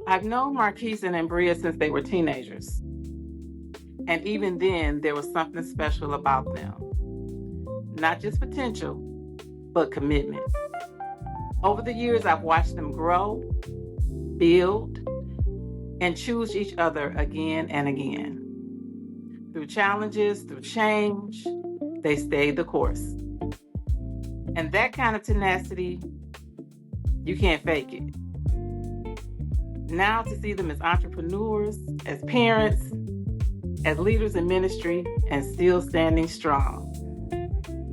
I've known Marquis and Ambria since they were teenagers. And even then, there was something special about them. Not just potential, but commitment. Over the years, I've watched them grow, build, and choose each other again and again. Through challenges, through change, they stayed the course. And that kind of tenacity, you can't fake it. Now to see them as entrepreneurs, as parents, as leaders in ministry, and still standing strong.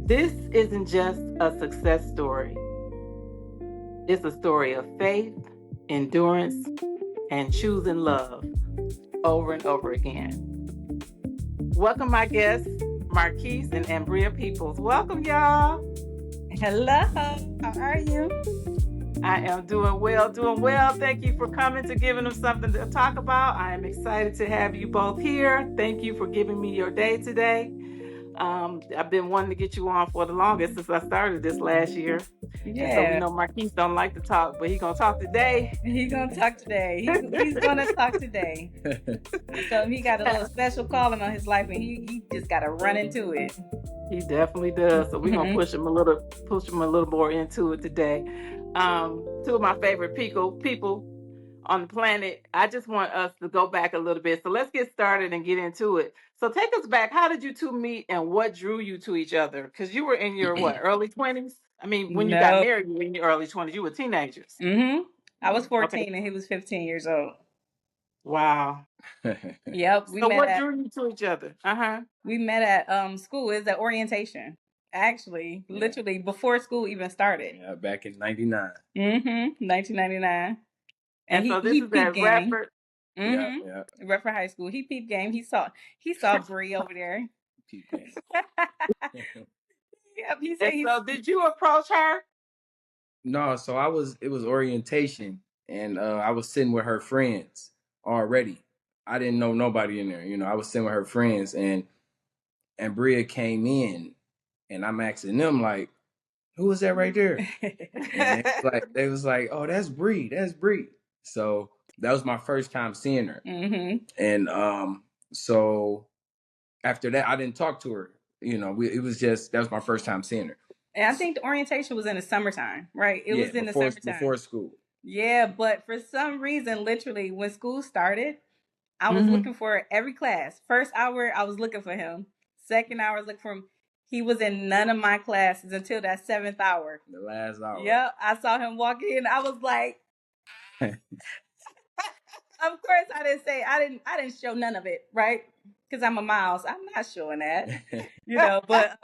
This isn't just a success story. It's a story of faith, endurance, and choosing love over and over again. Welcome my guests, Marquis and Ambria Peoples. Welcome, y'all. Hello, how are you? I am doing well. Thank you for coming, to giving them something to talk about. I am excited to have you both here. Thank you for giving me your day today. I've been wanting to get you on for the longest since I started this last year. Yeah. And so we know Marquis don't like to talk, but he's going to talk today. He's going to talk today. He's going to talk today. So he got a little special calling on his life, and he just got to run into it. He definitely does. So we're going to push him a little more into it today. Two of my favorite people on the planet. I just want us to go back a little bit. So let's get started and get into it. So take us back. How did you two meet and what drew you to each other? Because you were in your, early 20s? I mean, when you got married, you were in your early 20s. You were teenagers. I was 14 and he was 15 years old. Wow. Yep. So what drew you to each other? We met at school. It was at orientation. Actually, literally before school even started. Yeah, back in 99. 1999. And so this is at Redford. Yeah. Redford High School. He peeped game. He saw Bree over there. Peep game. Yep. He said. So did you approach her? No, so it was orientation, and I was sitting with her friends already. I didn't know nobody in there. I was sitting with her friends, and Bria came in, and I'm asking them like, "Who was that right there?" And they was like, "Oh, that's Bree. That's Bree." So that was my first time seeing her. And so after that, I didn't talk to her. It was just, that was my first time seeing her. And I think the orientation was in the summertime, right? It was in the summertime. Before school. Yeah, but for some reason, literally, when school started, I was looking for every class. First hour, I was looking for him. Second hour, I was looking for him. He was in none of my classes until that 7th hour. The last hour. Yep, I saw him walk in. I was like, of course, I didn't show none of it, right? Because I'm a mouse. I'm not showing that, But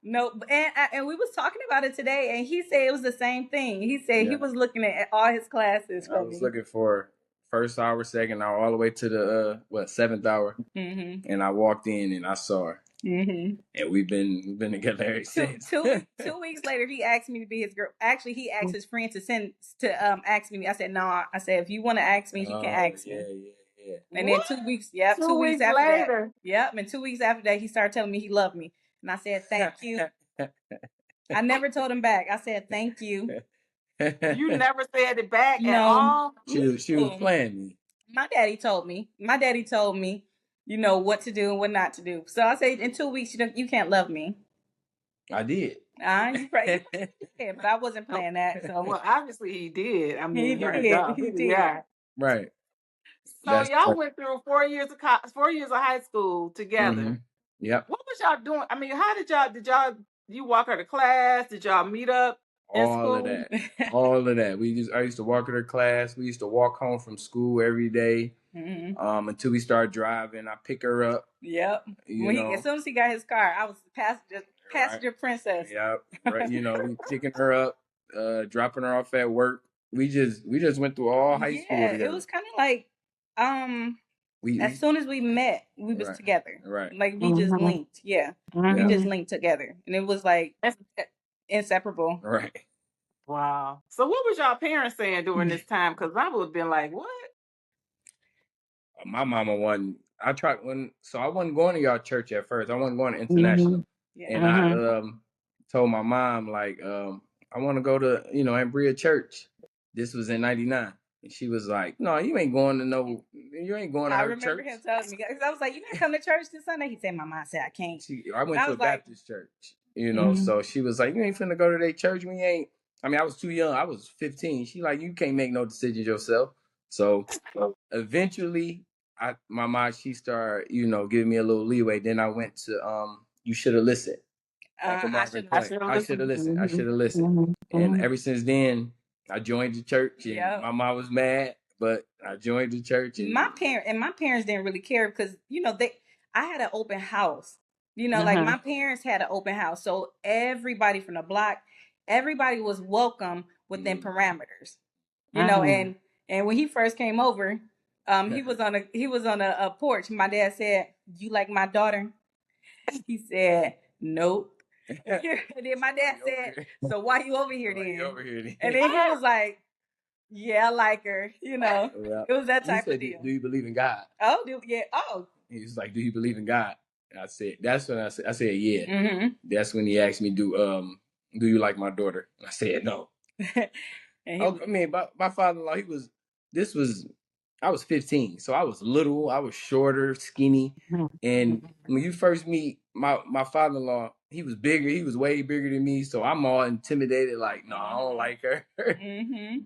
no, and we was talking about it today, and he said it was the same thing. He said he was looking at all his classes. I was looking for first hour, second hour, all the way to the 7th hour, and I walked in and I saw her. And we've been together ever since. 2 weeks later, he asked me to be his girl. Actually, he asked his friend to ask me. I said no. I said if you want to ask me, he can ask me. Yeah. And then 2 weeks, 2 weeks after later. And 2 weeks after that, he started telling me he loved me, and I said thank you. I never told him back. I said thank you. You never said it back at all? She was playing me. My daddy told me. What to do and what not to do. So I said, in 2 weeks, you can't love me. I did. You right. Yeah, but I wasn't playing that. So well, obviously he did. I mean, he did. Yeah. Right. So y'all went through 4 years of high school together. Yep. What was y'all doing? I mean, how did you walk her to class? Did y'all meet up in school? All of that. I used to walk her to class. We used to walk home from school every day. Until we started driving. I pick her up. Yep. As soon as he got his car, I was passenger princess. Yep. Right. We picking her up, dropping her off at work. We just went through all high school together. It was kind of like as soon as we met, we was together. Right. Like we just linked. Yeah. We just linked together, and it was like inseparable. Right. Wow. So what was y'all parents saying during this time? Because I would have been like, what? My mama wasn't. I wasn't going to y'all church at first. I wasn't going to international, and I told my mom like, I want to go to Ambria Church. This was in '99, And she was like, "No, you ain't going to I her remember church." him telling me, because I was like, "You not coming to church this Sunday?" He said, "My mom said I can't." I And went I to a was like, Baptist church, so she was like, "You ain't finna go to their church. We ain't." I mean, I was too young. I was 15. She like, "You can't make no decisions yourself." So eventually, my mom, she started, giving me a little leeway. Then I went to You Should Have Listened. Uncle Marvin Point. I should have listened. I should have listened. And ever since then, I joined the church, and Yep. my mom was mad, but I joined the church. And my parents didn't really care because I had an open house. Like my parents had an open house, so everybody from the block, everybody was welcome within parameters. And when he first came over, he was on a porch. My dad said, "You like my daughter?" He said, "Nope." And then my dad said, "So why you over here then?" And then he was like, "Yeah, I like her." Yeah. It was that He type said, of deal. "Do you believe in God?" Oh, yeah. Oh. He was like, "Do you believe in God?" And I said, "That's when I said, yeah." Mm-hmm. That's when he asked me, "Do you like my daughter?" I said, "No." I mean, my father-in-law, this was, I was 15, so I was little, I was shorter, skinny, and when you first meet my father-in-law, he was bigger, he was way bigger than me, so I'm all intimidated, like, no, I don't like her.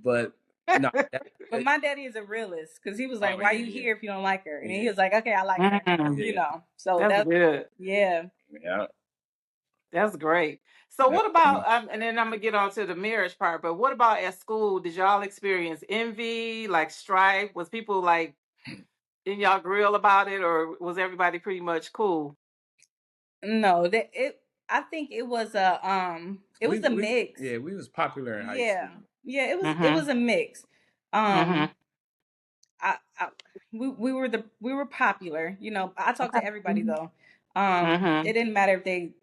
But no, but my daddy is a realist, because he was like, "Why you here if you don't like her?" And he was like, "Okay, I like her." So that's good. Yeah. That's great. So what about and then I'm gonna get on to the marriage part, but what about at school? Did y'all experience envy, like strife? Was people like in y'all grill about it, or was everybody pretty much cool? No, I think it was a mix. Yeah, we was popular in high Yeah. school. Yeah, it was a mix. Um I we were popular. I talked to everybody though. It didn't matter if they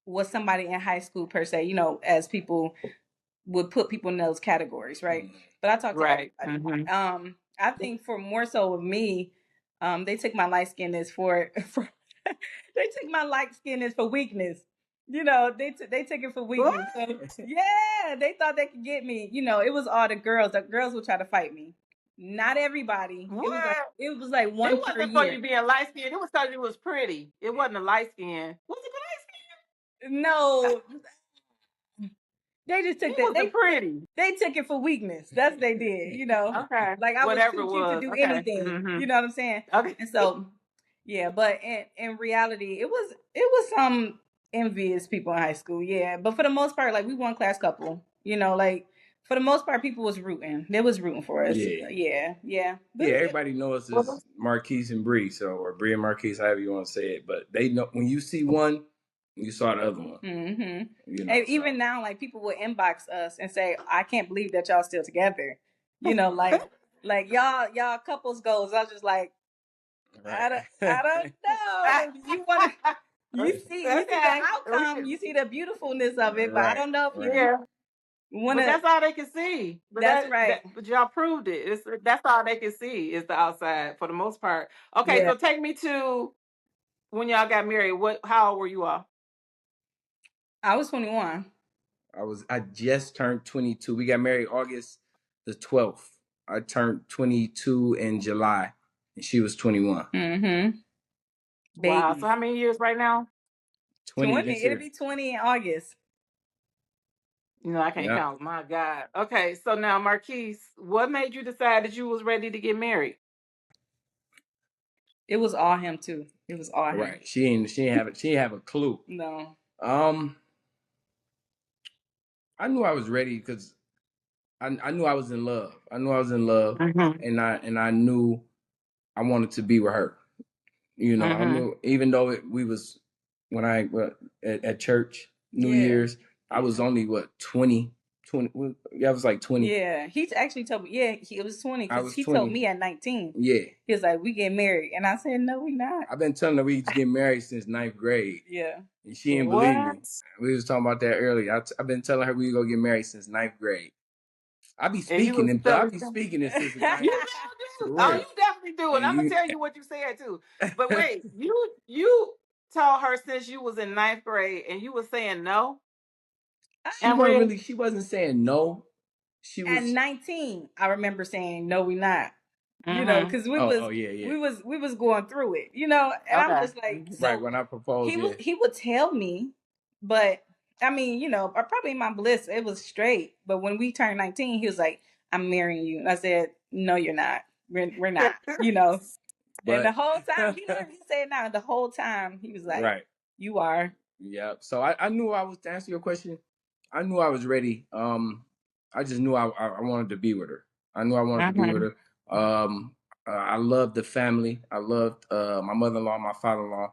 was somebody in high school per se, as people would put people in those categories, right? But I talked to everybody. I think for more so with me, they took my light skinness for they took my light skinness for weakness. They took it for weakness. So yeah, they thought they could get me. It was all the girls. The girls would try to fight me. Not everybody. What? It was like It one per wasn't for year. you being light skinned. It was because you was pretty. It wasn't a light skin. Was it light skin? No, they just took He that. was the pretty. They took it for weakness. That's what they did. Okay. Like I was Whatever too it cute to was. do Okay. anything. You know what I'm saying? Okay. And so, yeah, but in reality, it was some envious people in high school. Yeah, but for the most part, like we one class couple. Like for the most part, people was rooting. They was rooting for us. Yeah. Yeah. Yeah, everybody knows us as Marquis and Bree, or Bree and Marquis, however you want to say it. But they know when you see one, you saw the other one. And even now, like people will inbox us and say, "I can't believe that y'all still together." Like y'all couples goals. I was just like, right. I don't know. You see the outcome, you see the beautifulness of it, but I don't know if you want But to. that's all they can see. But That's right. but y'all proved it. That's all they can see is the outside for the most part. Okay, Yeah. so take me to when y'all got married. How old were you all? I was 21. I just turned 22. We got married August the 12th. I turned 22 in July, and she was 21. Wow. Baby. So how many years right now? 20 this year. It'll be 20 in August. I can't count. My God. Okay, so now Marquise, what made you decide that you was ready to get married? It was all him too. It was all him. Right. She ain't have a clue. No. I knew I was ready because I knew I was in love. I knew I was in love, and I knew I wanted to be with her. I knew, even though we was when at church New Year's, I was only 20. I was like 20. Yeah, he actually told me. Yeah, he was 20 because he 20. told me at 19. Yeah, he was like, "We get married," and I said, "No, we not." I've been telling her we get married since 9th grade. Yeah, and she didn't believe me. We was talking about that earlier. I've been telling her we go get married since 9th grade. I be speaking in since the 9th grade. Oh, you definitely do, and I'm gonna tell you what you said too. But wait, you told her since you was in 9th grade, and you was saying no. She wasn't saying no. she At was 19, I remember saying, "No, we not." You know, because yeah. we was going through it. You know, and I'm Okay. just like, Right, so when I proposed, yeah. he would tell me, but I mean, you know, probably in my bliss, it was straight. But when we turned 19, he was like, "I'm marrying you," and I said, "No, you're not. We're not." You know, and the But whole time he didn't even say it now. The whole time he was like, right. "You are." Yeah. So I knew I was, to answer your question, I knew I was ready. I just knew I wanted to be with her. I knew I wanted to be with her. I loved the family. I loved my mother-in-law, my father-in-law.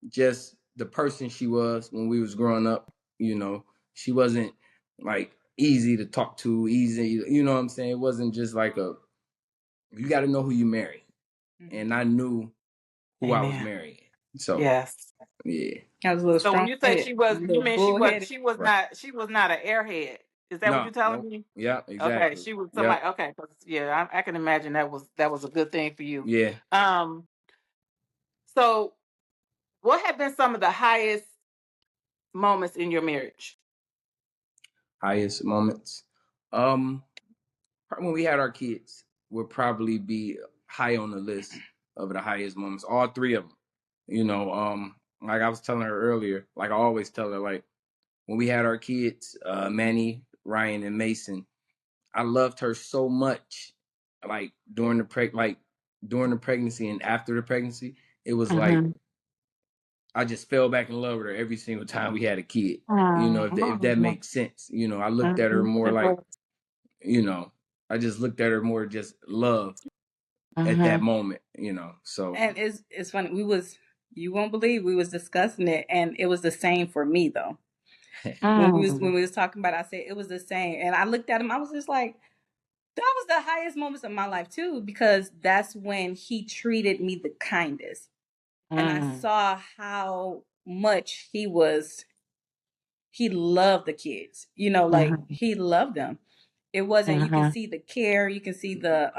Just the person she was when we was growing up. You know, she wasn't like easy to talk to, easy. You know what I'm saying? It wasn't just like you got to know who you marry, and I knew who I was Amen. marrying. So Yes. yeah. I was a little So when strong you say headed, she was, you mean bullheaded. she was Right. not an airhead. Is that what No, you're telling no. me? Yeah, Okay, exactly. she was Yeah, somebody. Okay, 'cause, yeah, I can imagine that was a good thing for you. yeah. Um, so what have been some of the highest moments in your marriage? Highest moments. Um, when we had our kids would probably be high on the list of the highest moments. All three of them. You know, like I was telling her earlier, like I always tell her, like when we had our kids, Manny, Ryan, and Mason, I loved her so much. Like during the pregnancy and after the pregnancy, it was like Mm-hmm. I just fell back in love with her every single time we had a kid. You know, if that Mm-hmm. makes sense. You know, I looked at her more like, you know, I just looked at her more just love at that Mm-hmm. moment, you know. So And it's funny. You won't believe we was discussing it, and it was the same for me though. When we was talking about it, I said it was the same, and I looked at him. I was just like, that was the highest moments of my life too, because that's when he treated me the kindest, and I Mm-hmm. saw how much he loved the kids. You know, like Mm-hmm. he loved them. It wasn't. You can Mm-hmm. see the care. You can see the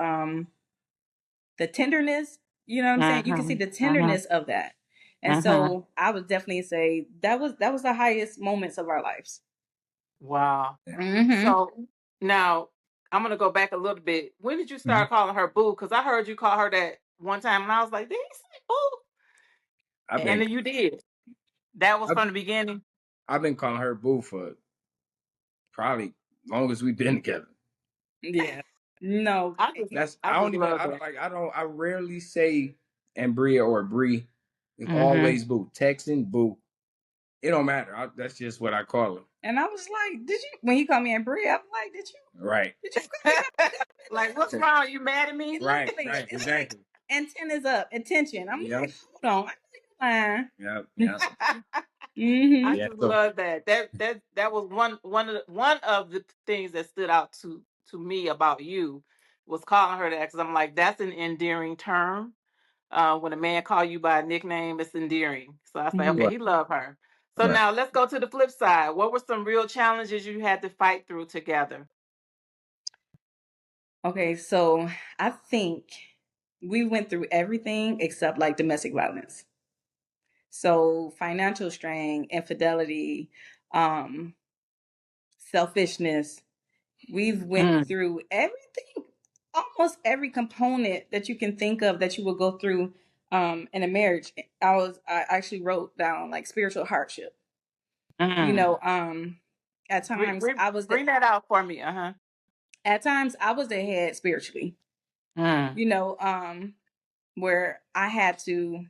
tenderness. You know what I'm saying? You can see the Mm-hmm. tenderness of that. And Mm-hmm. so I would definitely say that was the highest moments of our lives. Wow. yeah. Mm-hmm. So now I'm gonna go back a little bit. When did you Mhm. start calling her boo? Because I heard you call her that one time, and I was like, "Did he say boo?" I've And been then you did. That was I've, from the beginning. I've been calling her boo for probably long as we've been together. Yeah. No. I just love that. I rarely say Ambria or Bree. It's Mm-hmm. always boo. Texting boo. It don't matter. That's just what I call her. And I was like, did you when he called me Ambria, I'm like, Right. did you call me that? Like, what's wrong? You mad at me? Right, Literally, right, it's like exactly. antennas up, attention. I'm Yep, like, hold on, I yep, know yep. you're lying. I Yeah. just So love that. That was one of the things that stood out to me about you was calling her that, because I'm like, that's an endearing term. When a man call you by a nickname, it's endearing. So I say, Mm-hmm. okay, right, he loved her. So right. now let's go to the flip side. What were some real challenges you had to fight through together? Okay, so I think we went through everything except like domestic violence. So financial strain, infidelity, um, selfishness. We've went Mm, through everything, almost every component that you can think of that you will go through in a marriage. I actually wrote down like spiritual hardship. You mm. know, at times I was Bring that out for me. Uh-huh. at times I was the head spiritually. Mm, You know, where I had to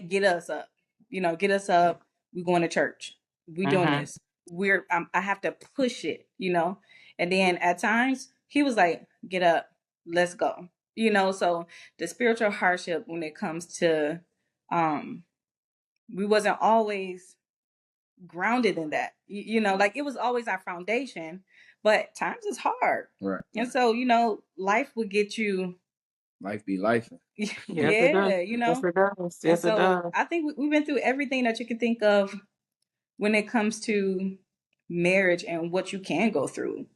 get us up. You know, get us up. We going to church. We doing mm-hmm, this. I have to push it. You know, and then at times he was like, "Get up, let's go." You know, so the spiritual hardship when it comes to, um, we wasn't always grounded in that. You know, like it was always our foundation, but times is hard, Right. and so you know, life would get you. Life be life. yes, it does. Yeah, you Yes, know. it does. And Yes, it so does. I think we've been through everything that you can think of when it comes to marriage and what you can go through.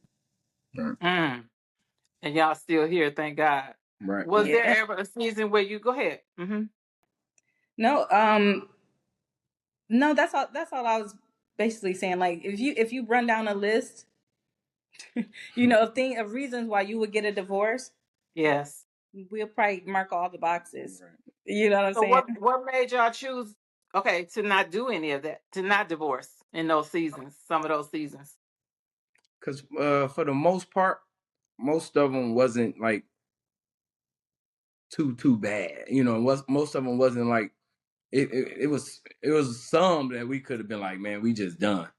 Right. Mm. And y'all still here, thank God. Right. Was Right. there Yeah. ever a season where you go ahead? Mm-hmm. No, no, that's all I was basically saying. Like if you run down a list, You know, of reasons why you would get a divorce, Yes. we'll probably mark all the boxes. Right. You know what I'm So saying? what made y'all choose to not do any of that, to not divorce in those seasons, some of those seasons? Because for the most part, most of them wasn't like too bad. You know, most of them wasn't like it was some that we could have been like, man, we just done.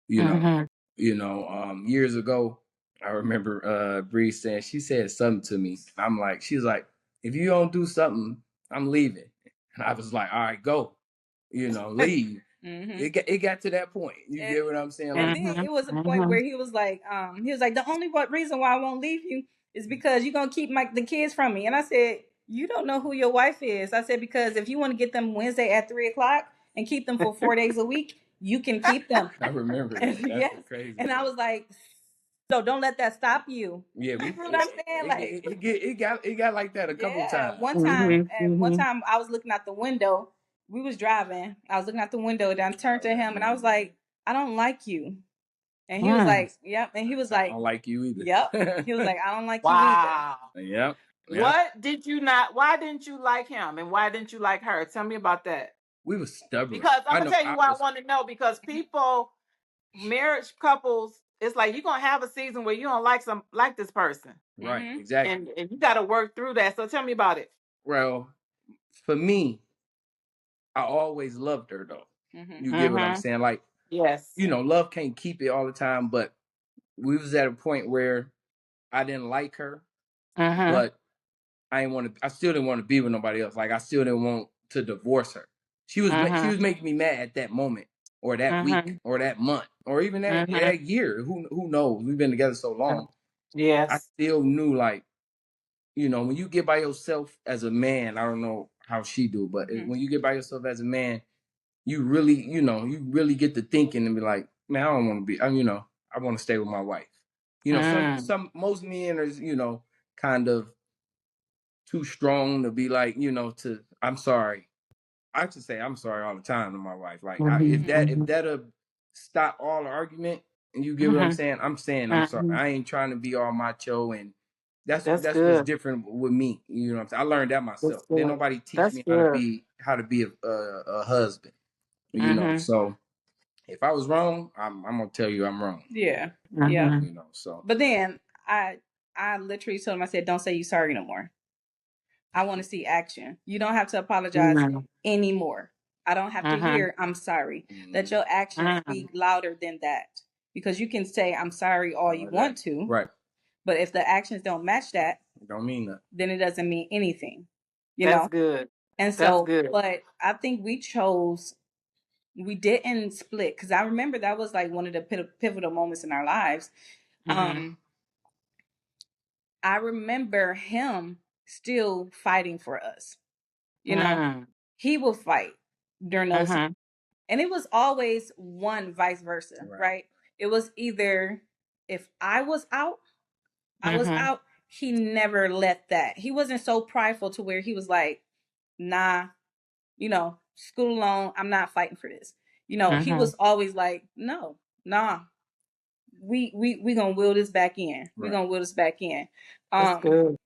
You know, years ago, I remember Bree saying, she said something to me. I'm like, she's like, if you don't do something, I'm leaving. And I was like, all right, go. You know, leave. It got to that point. You get what I'm saying? And then it was a point where he was like, the only reason why I won't leave you is because you're gonna keep the kids from me. And I said, you don't know who your wife is. I said, because if you want to get them Wednesday at 3:00 and keep them for 4 days a week, you can keep them. I remember that. That's yes. crazy. And I was like, so don't let that stop you. Yeah, you know what I'm saying? Like it got like that a couple times. One time I was looking out the window. We was driving. I was looking out the window and I turned to him and I was like, I don't like you. And he was like, yep. And he was like, I don't like you either. Yep. He was like, I don't like you Wow. either. Yep. Why didn't you like him and why didn't you like her? Tell me about that. We were stubborn. Because I'm gonna tell you why I want to know, because people, marriage couples, it's like you're gonna have a season where you don't like this person. Right, exactly. And you gotta work through that. So tell me about it. Well, for me, I always loved her though. You get what I'm saying? Like, yes, you know, love can't keep it all the time, but we was at a point where I didn't like her, but I still didn't want to be with nobody else. Like, I still didn't want to divorce her. She was making me mad at that moment, or that week, or that month, or even that year. Who knows? We've been together so long. Yes. I still knew, like, you know, when you get by yourself as a man, I don't know how she do, but when you get by yourself as a man, you really get to thinking and be like, man, I don't want to be, I want to stay with my wife. You know, most men are, kind of too strong to be like, I'm sorry. I should say I'm sorry all the time to my wife. Like, if that'll stop all the argument, and you get what I'm saying, I'm sorry. I ain't trying to be all macho, and that's what's different with me. You know what I'm saying? I learned that myself. Didn't nobody teach me how to be a husband. You know, so if I was wrong, I'm gonna tell you I'm wrong. Yeah. Yeah. You know, so. But then I literally told him, I said, don't say you sorry no more. I want to see action. You don't have to apologize anymore. I don't have to hear I'm sorry. Let your actions speak louder than that. Because you can say I'm sorry all you want to. Right. But if the actions don't match that, it don't mean that. Then it doesn't mean anything. That's good. And so, but I think we didn't split, because I remember that was like one of the pivotal moments in our lives. I remember him still fighting for us. You know, he will fight during those, and it was always one vice versa, right? It was either if I was out, he never let that. He wasn't so prideful to where he was like, nah, school alone, I'm not fighting for this. He was always like, no, nah, we gonna will this back in. We're gonna will this back in. That's good.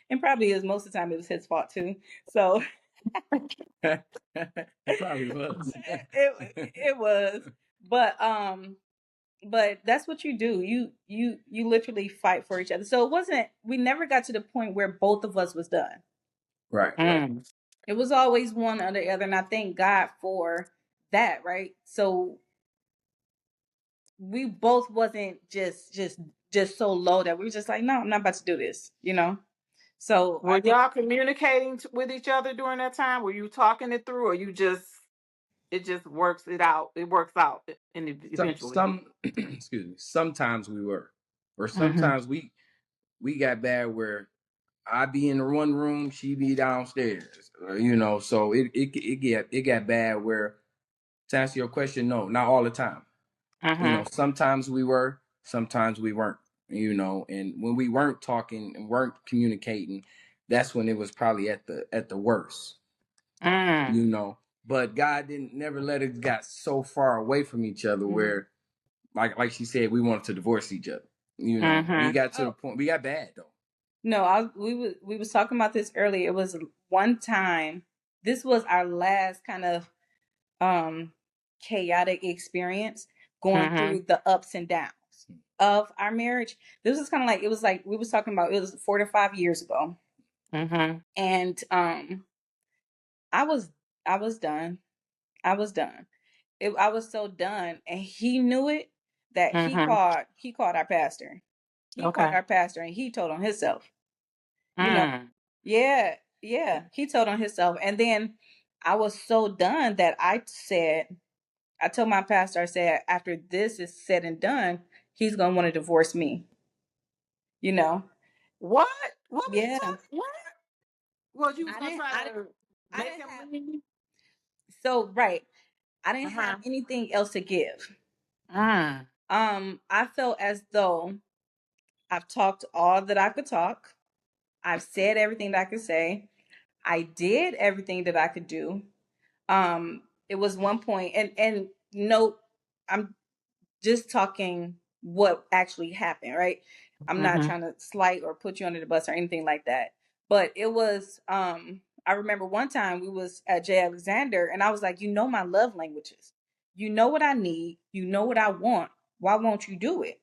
And probably is most of the time it was his fault too. So it probably was. it was. But that's what you do. You literally fight for each other. So we never got to the point where both of us was done. Right. It was always one or the other, and I thank God for that, right? So we both wasn't just so low that we were just like, no, I'm not about to do this, So were y'all communicating with each other during that time? Were you talking it through, or it just works out? It works out eventually. Excuse me. Sometimes we were, or sometimes we got bad where I be in the one room, she be downstairs. So it got bad where, to answer your question, no, not all the time. Sometimes we were, sometimes we weren't. And when we weren't talking and weren't communicating, that's when it was probably at the worst. But God didn't never let it got so far away from each other where like she said, we wanted to divorce each other. You know, we got to the point. We got bad though. No, we was talking about this earlier. It was one time. This was our last kind of chaotic experience going through the ups and downs of our marriage. This was kind of like, it was like we was talking about, it was 4 to 5 years ago. And I was done. I was done. I was so done, and he knew it. That he called our pastor. He called our pastor, and he told on himself. You know, yeah, he told on himself. And then I was so done that I told my pastor, I said, after this is said and done, he's gonna want to divorce me. You know? What? What was you Yeah. talking? What? Well, you was I gonna didn't try I to I make didn't him have leave? so right. I didn't have anything else to give. I felt as though I've talked all that I could talk. I've said everything that I could say. I did everything that I could do. It was one point, and no, I'm just talking what actually happened, right? I'm not trying to slight or put you under the bus or anything like that. But it was I remember one time we was at J. Alexander, and I was like, you know my love languages. You know what I need, you know what I want. Why won't you do it?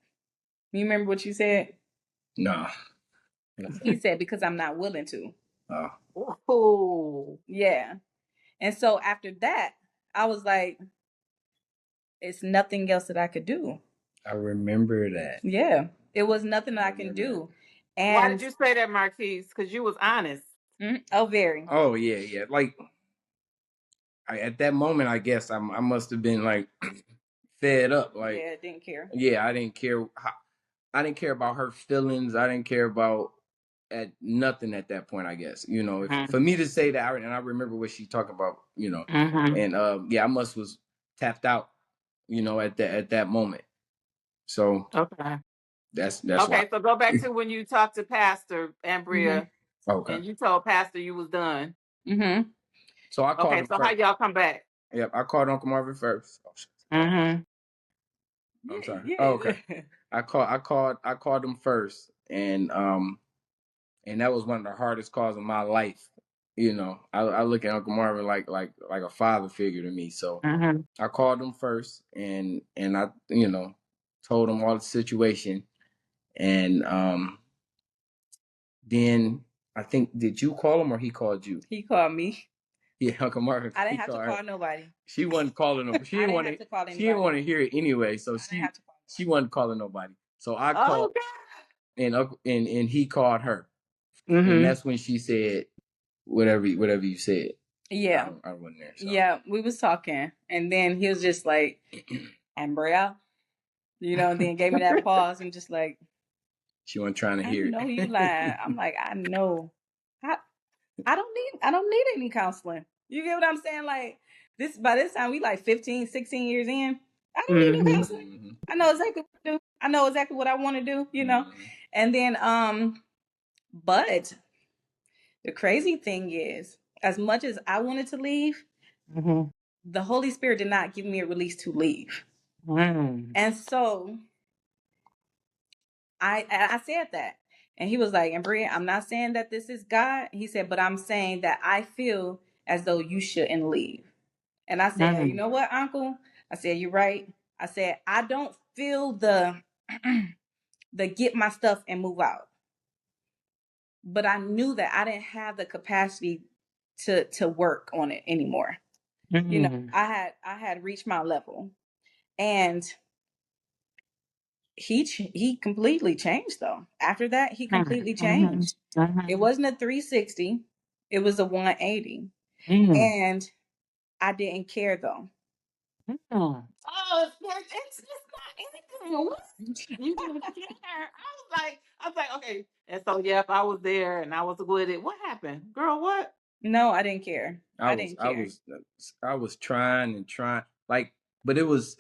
You remember what you said? No. He said, because I'm not willing to. Oh. Yeah. And so after that, I was like, it's nothing else that I could do. I remember that. Yeah. It was nothing that I can do. And why did you say that, Marquise? Because you was honest. Oh, very. Oh yeah. Like at that moment, I guess I must have been like fed up. Like Yeah, didn't care. Yeah, I didn't care. I didn't care about her feelings. I didn't care about at nothing at that point. I guess for me to say that, and I remember what she talked about. And yeah, I must was tapped out. At that moment. So that's okay. why. So go back to when you talked to Pastor Ambria, Okay. and you told Pastor you was done. So I called him so first. how y'all come back? Yep, I called Uncle Marvin first. I'm sorry. Yeah. Oh, okay. I called him first, and that was one of the hardest calls of my life. I look at Uncle Marvin like a father figure to me. So I called him first, and I told him all the situation, and then I think, did you call him or he called you? He called me. Yeah, Uncle Marvin. I didn't have to call nobody. She wasn't calling him. She didn't want to. She didn't want to hear it anyway. So she wasn't calling nobody. So I called, and he called her, and that's when she said whatever you said. Yeah, I wasn't there. So. Yeah, we was talking, and then he was just like, Ambria, then gave me that pause and just like, she wasn't trying to hear it. I know you lying. I'm like, I know. I don't need any counseling. You get what I'm saying? Like by this time we like 15, 16 years in. I don't need no counseling. I know exactly what to do. I know exactly what I want to do, And then but the crazy thing is, as much as I wanted to leave, the Holy Spirit did not give me a release to leave. And so I said that. And he was like, Ambria, I'm not saying that this is God. He said, but I'm saying that I feel as though you shouldn't leave. And I said, you know what, Uncle? I said, you're right. I said, I don't feel the get my stuff and move out. But I knew that I didn't have the capacity to work on it anymore. I had reached my level. And he completely changed though. After that, he completely changed. It wasn't a 360, it was a 180. And I didn't care though. Oh, it's not anything. What? You didn't care. I was like, okay. And so yeah, if I was there and I was with it, what happened, girl? What? No, I didn't care. I was trying and trying, like, but it was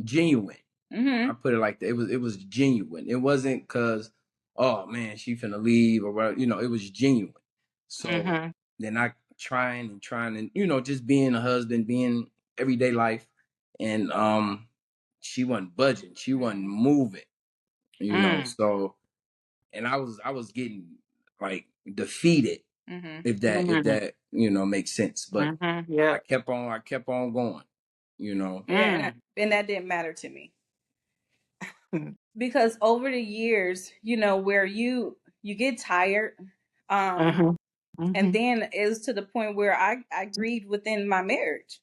genuine. I put it like that. It was genuine. It wasn't because, oh man, she finna leave or whatever. It was genuine. So then I trying and just being a husband, being everyday life, and she wasn't budging. She wasn't moving. You know, so and I was getting like defeated, if that makes sense. But Yeah. I kept on going, you know. Yeah, and that didn't matter to me. Because over the years, where you get tired, and then it was to the point where I grieved within my marriage.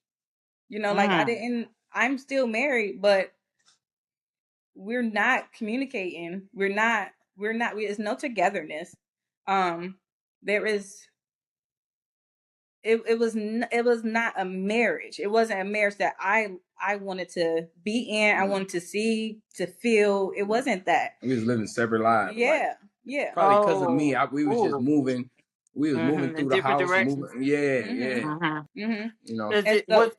Like I'm still married, but we're not communicating. There's no togetherness. There is. It was not a marriage. It wasn't a marriage that I wanted to be in. I wanted to see, to feel. It wasn't that. We was living separate lives. Yeah, yeah. Probably because of me. We was just moving. We was moving through the house. Directions. Yeah. You know, was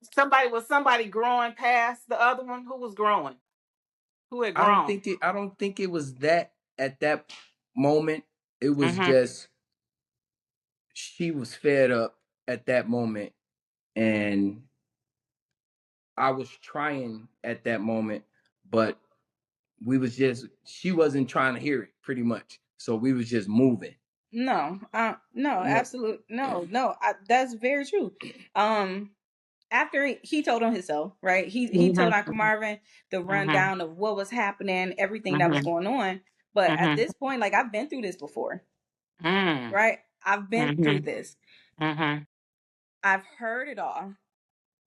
somebody growing past the other one? Who was growing? Who had grown? I don't think it was that at that moment. It was just she was fed up at that moment, and I was trying at that moment, but she wasn't trying to hear it, pretty much. So we was just moving. No, absolutely no. That's very true. After he told on himself, right? He told Uncle Marvin the rundown of what was happening, everything that was going on. But at this point, like, I've been through this before, right? I've been through this. I've heard it all.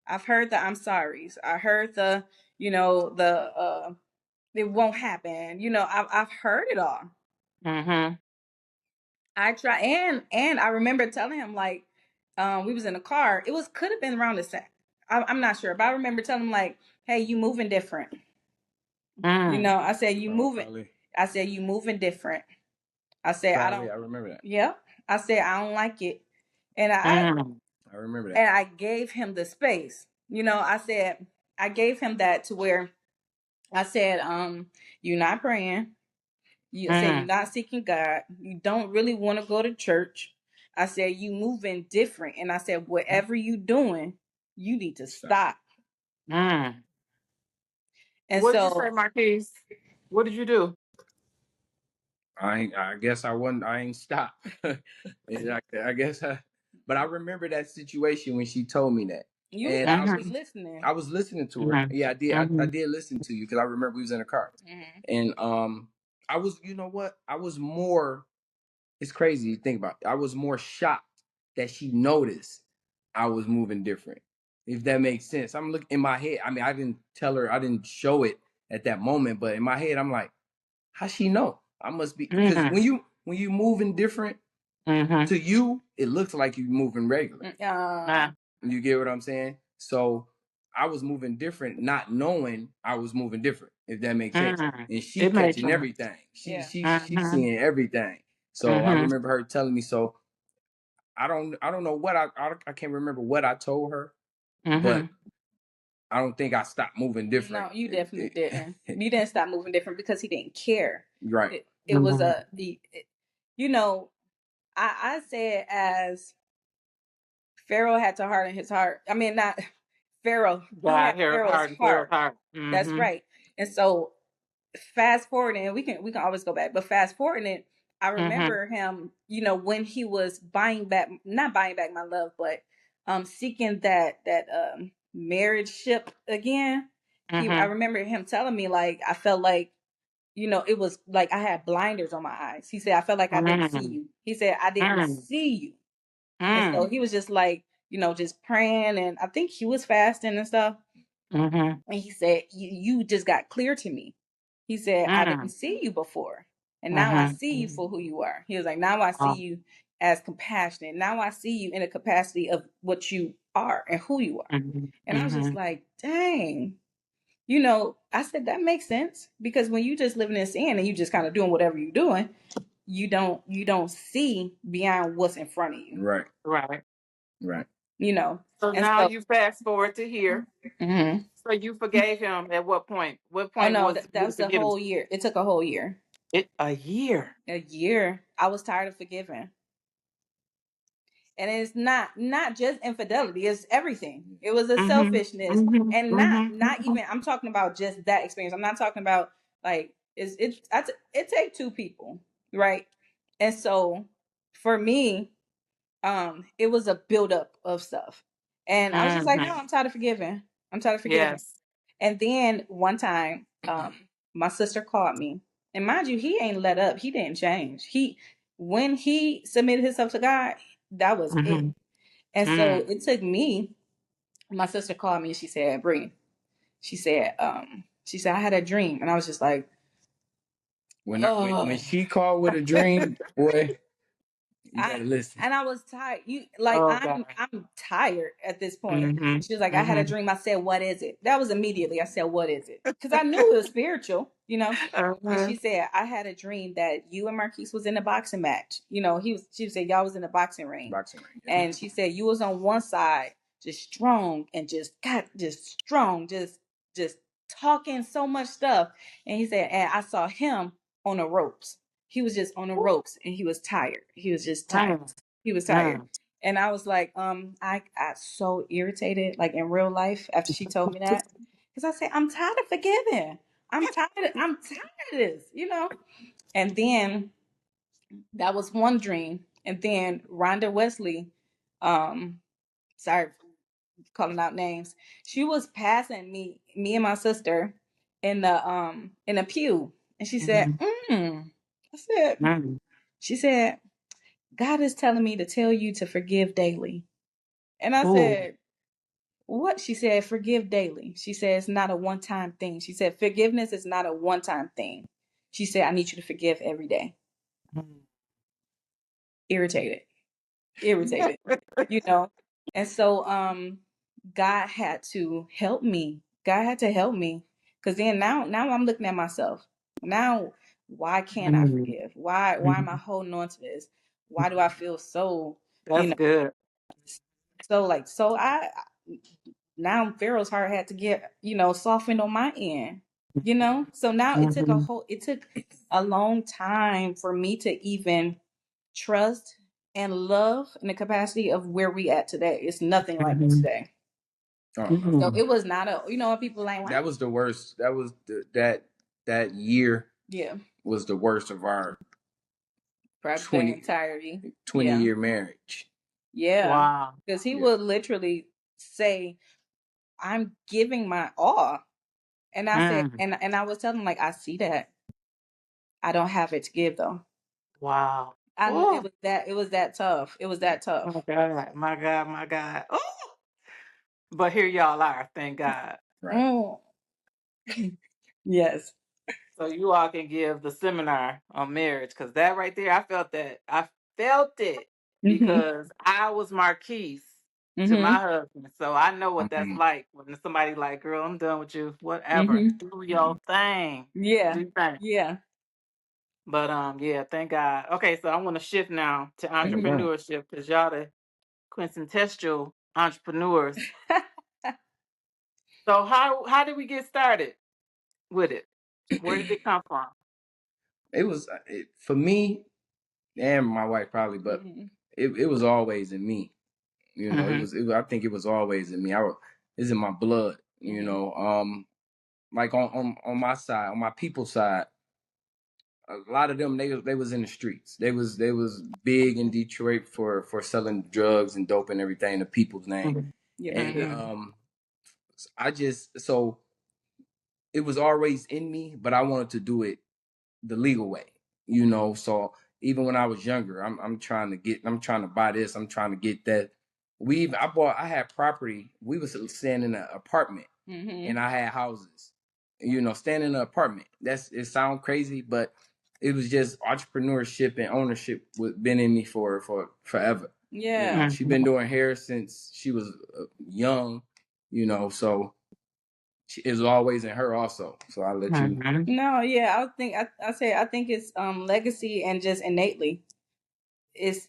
I've heard the I'm sorry's. I heard the it won't happen. I've heard it all. I try, and I remember telling him, like, we was in a car. Could have been around the same. I'm not sure, but I remember telling him, like, hey, you moving different. I said you moving. Probably. I said you moving different. I said I remember that. Yep. I said I don't like it, and I remember that. And I gave him the space. I said I gave him that to where I said, you're not praying. You said you're not seeking God. You don't really want to go to church. I said you moving different, and I said whatever you doing, you need to stop. And what did you say, Marquis? What did you do? I guess I ain't stopped. I guess but I remember that situation when she told me that. I was listening. I was listening to her. Yeah, I did. I did listen to you because I remember we was in a car. And I was, you know what? I was more. It's crazy to think about. I was more shocked that she noticed I was moving different. If that makes sense. I'm looking in my head. I mean, I didn't tell her. I didn't show it at that moment. But in my head, I'm like, how she know? I must be, because when you moving different, to you, it looks like you moving regular. You get what I'm saying? So I was moving different, not knowing I was moving different, if that makes sense. And she catching everything. She's seeing everything. So I remember her telling me. So I don't know what I can't remember what I told her, but I don't think I stopped moving different. No, you definitely didn't. You didn't stop moving different because he didn't care. Right. It was I said, as Pharaoh had to harden his heart. I mean, not Pharaoh. God, Pharaoh's heart. That's right. And so fast forward, and we can always go back, but fast forward it, I remember him, when he was not buying back my love, but seeking that marriage ship again. I remember him telling me, like, I felt like, it was like I had blinders on my eyes. He said, I felt like I didn't see you. He said, I didn't see you. And so he was just like, just praying, and I think he was fasting and stuff. And he said, you just got clear to me. He said, I didn't see you before, and now I see you for who you are. He was like, now I see you as compassionate. Now I see you in a capacity of what you are and who you are. And I was just like, dang. I said, that makes sense, because when you just living in sin and you just kind of doing whatever you're doing, you don't see beyond what's in front of you. Right. So now you fast forward to here. So you forgave him at what point? What point? Oh no, that was a whole year. It took a whole year. A year. A year. I was tired of forgiving. And it's not just infidelity, it's everything. It was a Mhm. selfishness, Mhm. and Mhm. not even, I'm talking about just that experience. I'm not talking about like it take two people, right? And so for me, it was a buildup of stuff. And I was just like, no, Mhm. I'm tired of forgiving. I'm tired of forgiving. Yes. And then one time, my sister called me. And mind you, he ain't let up. He didn't change. When he submitted himself to God, that was it. Mhm. And so Mm. it took me, my sister called me and she said, Bree, she said, I had a dream. And I was just like, When oh. she called with a dream, boy, you I better listen. and I was tired. Like Oh God. I'm tired at this point. Mhm. She was like, I had a Mhm. dream. I said, what is it? That was immediately. I said, what is it? Because I knew it was spiritual, And Uh-huh. she said, I had a dream that you and Marquise was in a boxing match. She said y'all was in a boxing ring. Boxing ring. Yeah. And she said you was on one side, just strong and just strong, just talking so much stuff. And he said, and I saw him on the ropes. He was just on the ropes and he was tired. He was just tired. Mm. He was tired. Mm. And I was like, I got so irritated, like in real life, after she told me that. Because I said, I'm tired of forgiving. I'm tired of this. And then that was one dream. And then Rhonda Wesley, um, sorry calling out names, she was passing me and my sister in the pew. And she said, Mhm. I said, Mm. she said, God is telling me to tell you to forgive daily. And I Ooh. said, what? She said, forgive daily. She said, it's not a one time thing. She said, forgiveness is not a one time thing. She said, I need you to forgive every day. Mm. Irritated, irritated, you know? And so, God had to help me. God had to help me. Cause then now I'm looking at myself. Now, why can't I Mm. forgive? Why am I Mhm. holding on to this? Why do I feel so, you That's know, good. so I now Pharaoh's heart had to get, softened on my end, So now Mhm. it took a long time for me to even trust and love in the capacity of where we at today. It's nothing like it Mhm. today. So Mhm. it was not people like, wow. That was the worst. That was that year Yeah, was the worst of our perhaps the 20 entirety. 20 Yeah, year marriage. yeah, Wow. because he Yeah. would literally say, I'm giving my all. And I said, Mm. and I was telling him, like, I see that. I don't have it to give though. Wow. It Oh, was that tough. It was that tough. my God. My God. My God. Oh, but here y'all are. Thank God. Right. Mm. Yes. So you all can give the seminar on marriage because that right there, I felt that. I felt it Mhm. because I was Marquise to my Mhm. husband. So I know what that's Mhm. like when somebody like, girl, I'm done with you. Whatever. Mhm. Do your thing. Do Yeah. your thing. Yeah. But yeah, thank God. Okay, so I want to shift now to Mhm. Amen. entrepreneurship because y'all the quintessential entrepreneurs. So how did we get started with it? Where did it come from? It was for me and my wife probably, but Mhm. it was always in me. Mm-hmm. I think it was always in me. It's in my blood. Mhm. Like on my side, on my people's side, a lot of them they was in the streets. They was big in Detroit for selling drugs and dope and everything in the people's name. Yeah. And Mm-hmm. I just so it was always in me, but I wanted to do it the legal way. So even when I was younger, I'm trying to buy this, I'm trying to get that. I had property. We was staying in an apartment Mhm. and I had houses. Staying in an apartment. It sounds crazy, but it was just entrepreneurship and ownership been in me for forever. Yeah. She been doing hair since she was young. So it was always in her also. So I let you. Mm-hmm. No, yeah, I think it's legacy and just innately. It's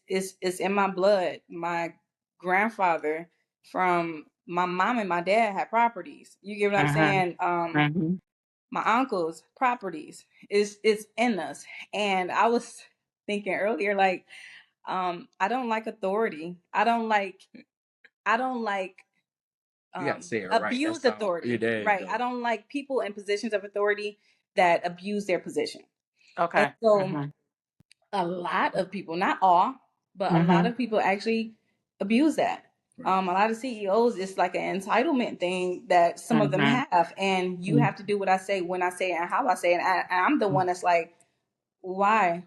in my blood. My grandfather from my mom and my dad had properties. You get what I'm Mm-hmm. saying? Mm-hmm. My uncle's properties is in us. And I was thinking earlier, like, I don't like authority. I don't like You gotta say it right. abused That's how. authority. Yeah, there you Right. go. I don't like people in positions of authority that abuse their position. And Okay. so a lot of people, not all, but a lot of people actually abuse that. Right. A lot of CEOs, it's like an entitlement thing that some of them have, and you have to do what I say when I say it and how I say it. And I'm the one that's like, why?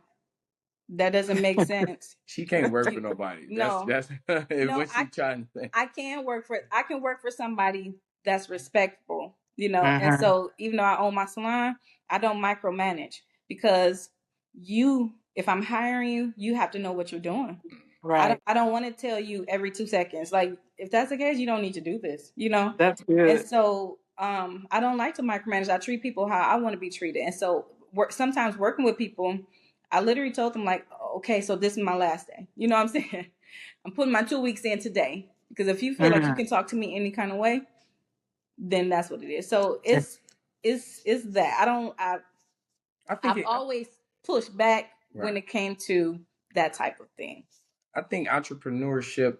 That doesn't make sense. She can't work for nobody. No, That's no, what she trying to say. I can work for somebody that's respectful, you know. And so even though I own my salon, I don't micromanage, because if I'm hiring you, you have to know what you're doing. Right. I don't want to tell you every 2 seconds. Like, if that's the case, you don't need to do this, you know? That's And good. so I don't like to micromanage. I treat people how I want to be treated. And so sometimes working with people, I literally told them, like, okay, so this is my last day. You know what I'm saying? I'm putting my 2 weeks in today, because if you feel like you can talk to me any kind of way, then that's what it is. So it's that. I've always pushed back when it came to that type of thing. I think entrepreneurship,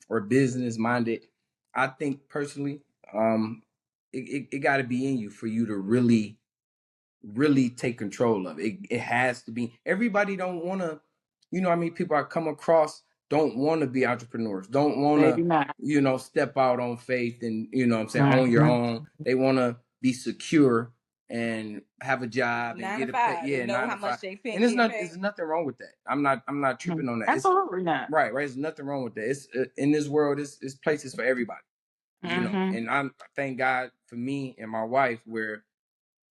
or business minded, I think personally, it got to be in you for you to really take control of it. It has to be. Everybody don't want to, I mean, people I come across don't want to be entrepreneurs, don't want Maybe not. to, step out on faith and, what I'm saying, own your own. They want to be secure and have a job and 9 get to a pay. 5, Yeah, and know 9 how to much 5. they pay. And there's nothing wrong with that. I'm not tripping on that. Absolutely not. Right. There's nothing wrong with that. It's in this world, it's places for everybody. And I thank God for me and my wife, where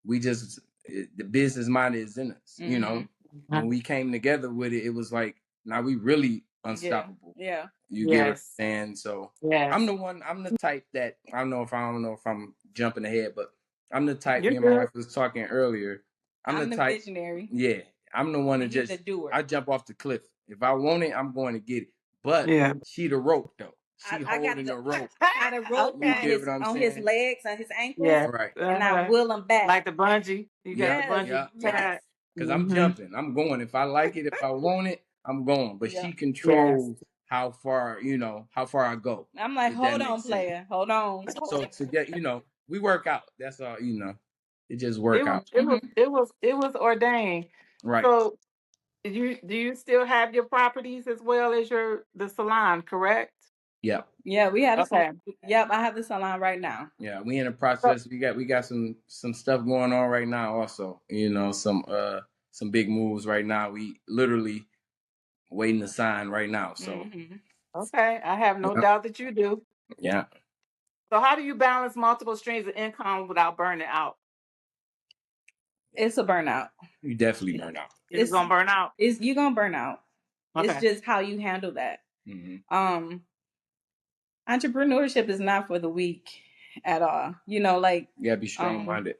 we just, the business mind is in us. When we came together with it, it was like, now we really unstoppable. Yeah. You get what I'm saying? So yes. I'm the type that, I don't know if I'm jumping ahead, but I'm the type. You're me and my good. wife was talking earlier. I'm the type visionary. Yeah, I'm the one that He's just the doer. I jump off the cliff. If I want it, I'm going to get it. But she the rope though. She holding the rope. Got a rope You get what I'm on saying? his legs, on his ankles, Yeah. Right. and I will him back. Like the bungee. You got the bungee. Yeah. Yes. Because I'm jumping. I'm going. If I like it, if I want it, I'm going. But she controls how far, how far I go. I'm like, if that hold on, makes sense. player. Hold on. So to get, we work out. That's all, it just work out. It was ordained. Right. So do you still have your properties as well as the salon, correct? Yep. Yeah, we have yep, I have the salon right now. Yeah, we in the process. We got some stuff going on right now also. Some big moves right now. We literally waiting to sign right now. So okay, I have no doubt that you do. Yeah. So how do you balance multiple streams of income without burning out? It's a burnout. You definitely burn out. It's gonna burn out. You're gonna burn out. Okay. It's just how you handle that. Entrepreneurship is not for the weak at all. You gotta be strong minded.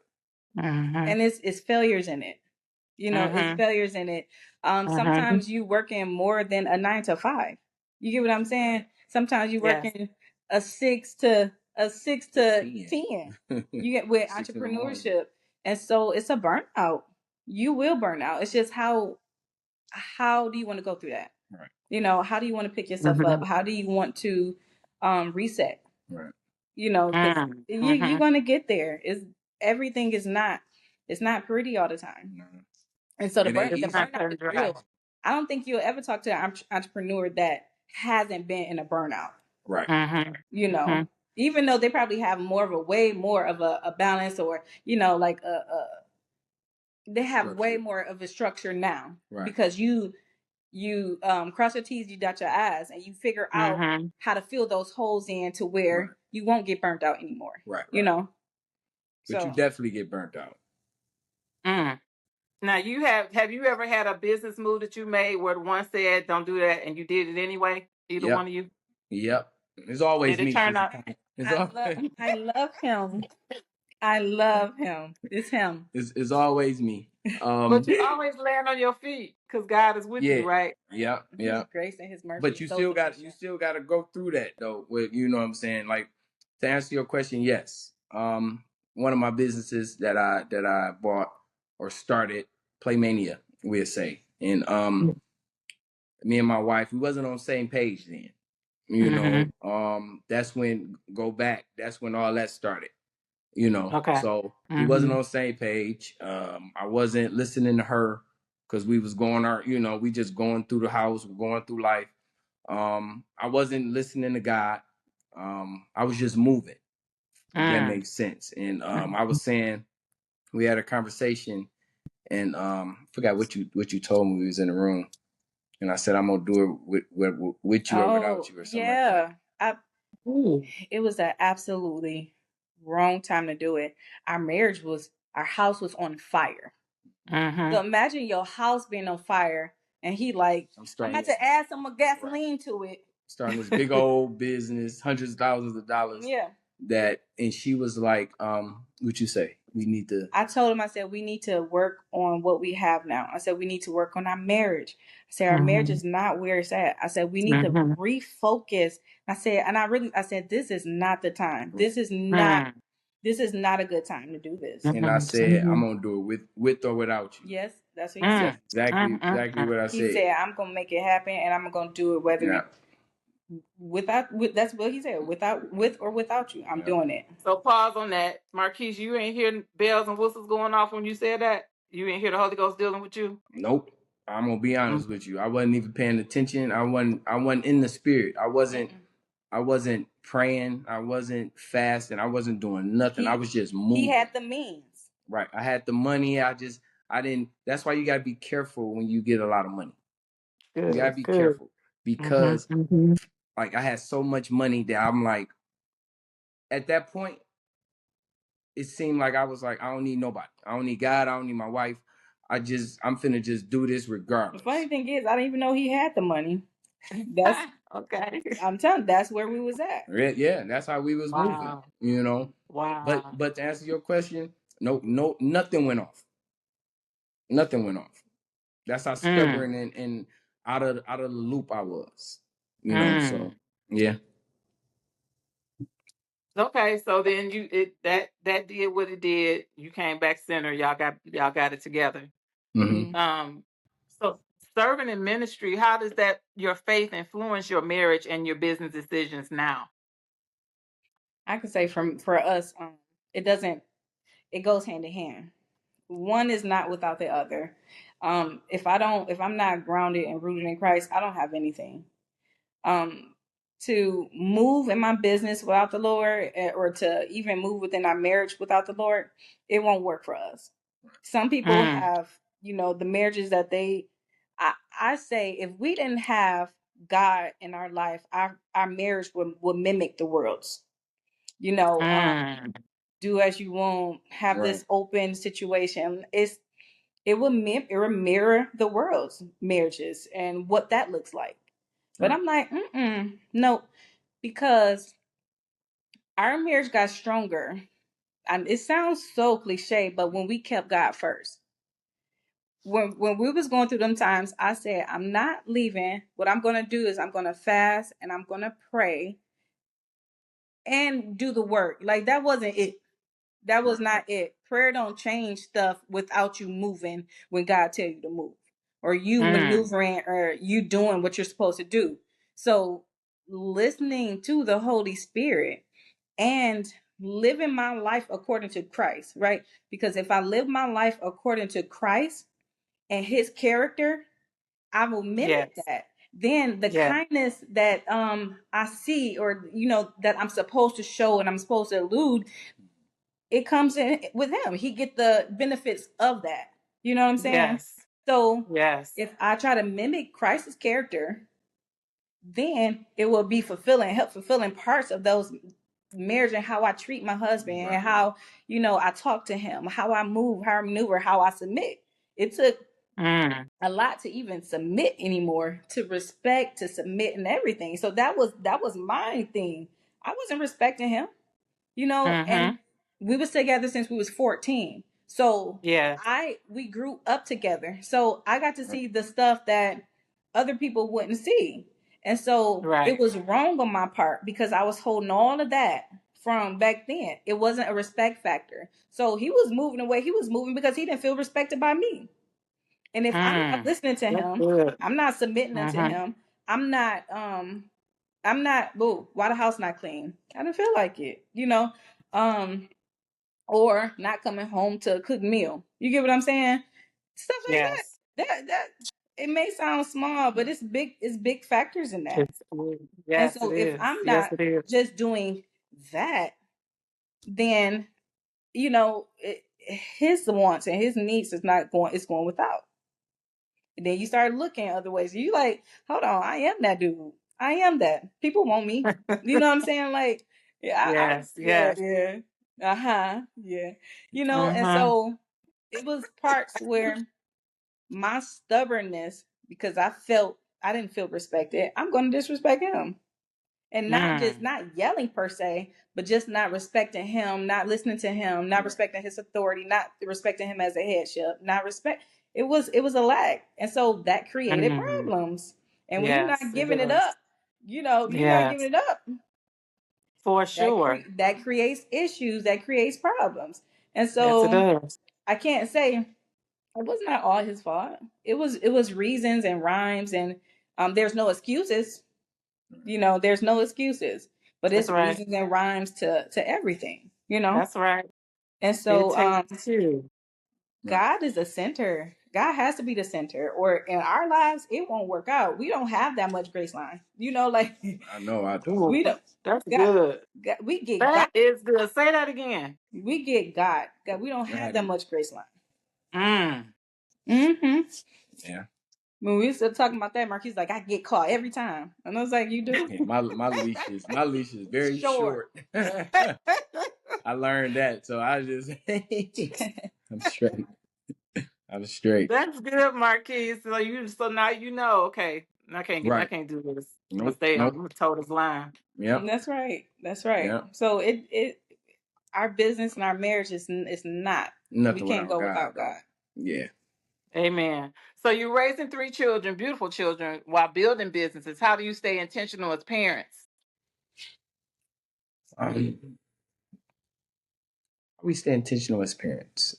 And it's failures in it. It's failures in it. Sometimes you working more than a 9 to 5. You get what I'm saying? Sometimes you working a 6 to 10. You get with entrepreneurship. And so it's a burnout. You will burn out. It's just how do you want to go through that? Right. How do you want to pick yourself up? How do you want to reset? Right. Because you're gonna get there. Everything is not, it's not pretty all the time. No. And so the burnout is real. I don't think you'll ever talk to an entrepreneur that hasn't been in a burnout. Right. Even though they probably have way more of a balance, or like they have way more of a structure now. Right. Because you cross your T's, you dot your I's, and you figure out how to fill those holes in to where you won't get burnt out anymore. Right. But you definitely get burnt out. Now have you ever had a business move that you made where one said don't do that and you did it anyway? Either one of you? Yep. It's always me. Turn out? I love him. I love him. It's him. It's always me. But you always land on your feet because God is with you, right? Yeah. His grace and his mercy. But you still got to go through that though. With what I'm saying. Like, to answer your question, yes. One of my businesses that I bought or started, Playmania, we'll say, and me and my wife, we wasn't on the same page then. You know, that's when that's when all that started. You know, Okay. so we wasn't on the same page. I wasn't listening to her because we was we just going through the house, going through life. I wasn't listening to God. I was just moving. If that makes sense. And I was saying, we had a conversation, and forgot what you told me. We was in the room, and I said I'm gonna do it with you or without you or something like that. It was an absolutely wrong time to do it. Our house was on fire. So imagine your house being on fire, and he like, I'm about to add some more gasoline to it. Starting this big old business, hundreds of thousands of dollars. Yeah. And she was like, what you say? We need to. I told him, I said, we need to work on what we have now. I said, we need to work on our marriage. I said, our marriage is not where it's at. I said, we need to refocus. I said, this is not the time. This is not a good time to do this. And I said, I'm gonna do it with or without you. Yes, that's what he said. Exactly what I said. He said, I'm gonna make it happen, and I'm gonna do it whether that's what he said. With or without you, I'm doing it. So pause on that, Marquis. You ain't hear bells and whistles going off when you said that. You ain't hear the Holy Ghost dealing with you. Nope. I'm gonna be honest with you. I wasn't even paying attention. I wasn't in the spirit. I wasn't praying. I wasn't fasting. I wasn't doing nothing. I was just moving. He had the means. Right. I had the money. I didn't. That's why you gotta be careful when you get a lot of money. You gotta be careful because like I had so much money that I'm like, at that point, it seemed like I was like, I don't need nobody. I don't need God. I don't need my wife. I'm finna just do this regardless. The funny thing is, I didn't even know he had the money. That's okay. I'm telling you, that's where we was at. Yeah, that's how we was moving. You know. Wow. But to answer your question, no, nothing went off. Nothing went off. That's how stubborn and out of the loop I was. You know. So yeah. Okay, so then that did what it did. You came back center. Y'all got it together. So serving in ministry, how does that your faith influence your marriage and your business decisions now? I could say for us, it goes hand in hand. One is not without the other. If I'm not grounded and rooted in Christ, I don't have anything. To move in my business without the Lord, or to even move within our marriage without the Lord, it won't work for us. Some people have, the marriages that I say, if we didn't have God in our life, our marriage would mimic the world's. Do as you want, have this open situation. It will mirror the world's marriages and what that looks like. But I'm like, no, because our marriage got stronger. And it sounds so cliche, but when we kept God first. When we was going through them times, I said, I'm not leaving. What I'm going to do is I'm going to fast and I'm going to pray and do the work. Like, that wasn't it. That was not it. Prayer don't change stuff without you moving when God tell you to move, or you maneuvering, or you doing what you're supposed to do. So listening to the Holy Spirit and living my life according to Christ, right? Because if I live my life according to Christ and his character, I will mimic that. Then the kindness that I see, or that I'm supposed to show and I'm supposed to elude, it comes in with him. He get the benefits of that. You know what I'm saying? Yes. So if I try to mimic Christ's character, then it will be help fulfilling parts of those marriage, and how I treat my husband, and how I talk to him, how I move, how I maneuver, how I submit. It took a lot to even submit anymore, to respect, to submit, and everything. So that was my thing. I wasn't respecting him, and we was together since we was 14. So we grew up together. So I got to see the stuff that other people wouldn't see. And so it was wrong on my part, because I was holding all of that from back then. It wasn't a respect factor. So he was moving away. He was moving because he didn't feel respected by me. And if I'm not listening to That's him, good. I'm not submitting unto Mm-hmm. him. I'm not, whoa, why the house not clean? I don't feel like it, um, or not coming home to a cooked meal. You get what I'm saying? Stuff like that. Yes. That it may sound small, but it's big factors in that. It's, And yes, so it if is. I'm Yes, not it is. just doing that, then his wants and his needs is not going. It's going without. And then you start looking other ways. You like, hold on, I am that dude. I am that. People want me. You know what I'm saying? Like, yeah, Yes, yeah, yes. yeah. Yeah. And Mm-hmm. so it was parts where my stubbornness, because I didn't feel respected, I'm going to disrespect him. And not yelling per se, but just not respecting him, not listening to him, not respecting his authority, not respecting him as a headship, not respect. It was a lack, and so that created Mm. problems. And when you're Yes, not it giving it does. up, you're not Yes, giving it up. for sure. That creates issues, that creates problems. And Yes, it so does. I can't say it was not all his fault. It was reasons and rhymes, and there's no excuses. There's no excuses, but That's it's right. reasons and rhymes to everything. That's right. And It so takes two. Right. God is the center. God has to be the center, or in our lives it won't work out. We don't have that much grace line. Like I know I don't. Ooh, we don't. that's God, good. God, we get God. That is good. Say that again. We get God. God. We don't I have had that to, much grace line. Mm. Mm-hmm. yeah. When we still talking about that, Marquis like, I get caught every time, and I was like, you do? Yeah, my leash is very Short. short. I learned that, so I just I'm straight. I'm straight. That's good, Marquis. So now you know. Okay, I Right. can't do this. Nope. I'm Nope. gonna toe this line. Yep. That's right. That's right. Yep. So it our business and our marriage is not. We Nothing can't without go God, without though. God. Yeah. Amen. So you're raising three children, beautiful children, while building businesses. How do you stay intentional as parents? Um, we stay intentional as parents.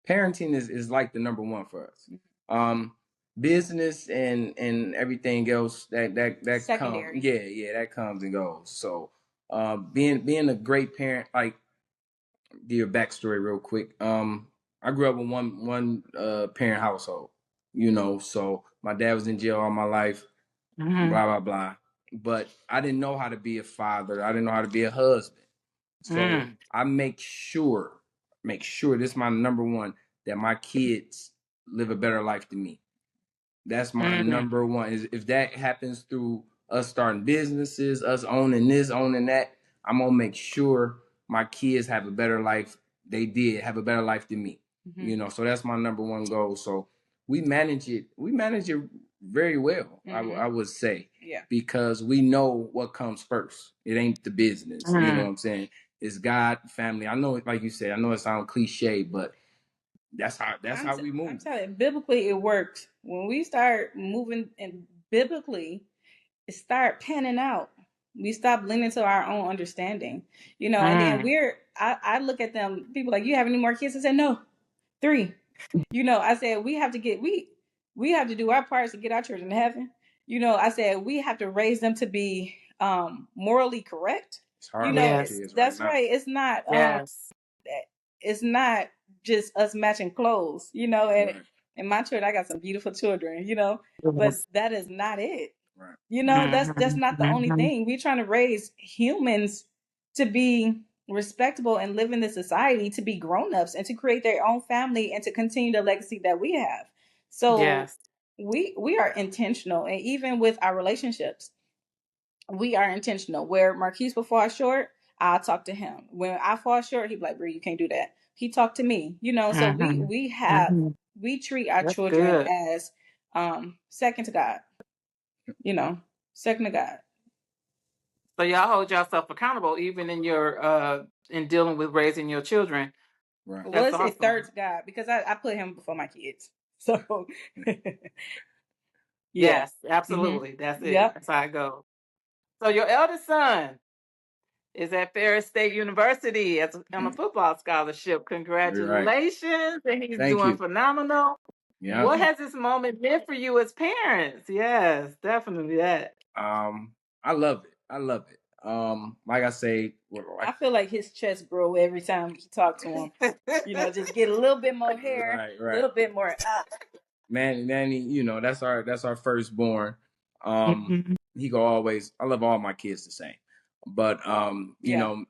Parenting is like the number one for us. Um, business and everything else that comes, Secondary. yeah, that comes and goes. So, being a great parent, like, give you a backstory real quick. I grew up in one parent household, so my dad was in jail all my life, Mm-hmm. blah blah blah. But I didn't know how to be a father. I didn't know how to be a husband. So Mm. I make sure this is my number one, that my kids live a better life than me. That's my Mm. number one. Is if that happens through us starting businesses, us owning this, owning that, I'm gonna make sure my kids have a better life. They did have a better life than me. Mm-hmm. So that's my number one goal. So we manage it. We manage it very well. Mm-hmm. I would say, Yeah. because we know what comes first. It ain't the business. You know what Mm. I'm saying? It's God, family. I know, like you said, I know it sounds cliche, but that's how we I'm move. telling you, biblically it works. When we start moving and biblically, it start panning out. We stop leaning to our own understanding. And then Mm. I look at them, people like, you have any more kids? I said, no, 3. I said we have to do our parts to get our children to heaven. I said we have to raise them to be morally correct. It's hard with Yes. kids right That's now. right. Yes. It's not just us matching clothes, and Right. my children, I got some beautiful children, but Yes. that is not it. Right. That's not the only Mm-hmm. thing. We're trying to raise humans to be respectable and live in this society, to be grown-ups and to create their own family and to continue the legacy that we have. So Yes. we are intentional, and even with our relationships, we are intentional. Where Marquise will fall short, I'll talk to him. When I fall short, he'd be like, "Brie, you can't do that." He talked to me, so we Mm-hmm. we have Mm-hmm. we treat our That's children good. as second to God, second to God. So y'all hold yourself accountable even in your in dealing with raising your children. Right. Well, That's let's say third awesome. to God, because I put him before my kids. So yeah. Yes, Hmm. absolutely. That's it. Yep. That's how it goes. So your eldest son is at Ferris State University on a football scholarship. You're right. Congratulations. And he's Thank doing you. phenomenal. Yeah. What has this moment meant for you as parents? Yes, definitely that. I love it. I love it. Like I say, I feel like his chest grow every time you talk to him. Just get a little bit more hair, a little bit more. Manny, that's our firstborn. He go always. I love all my kids the same, but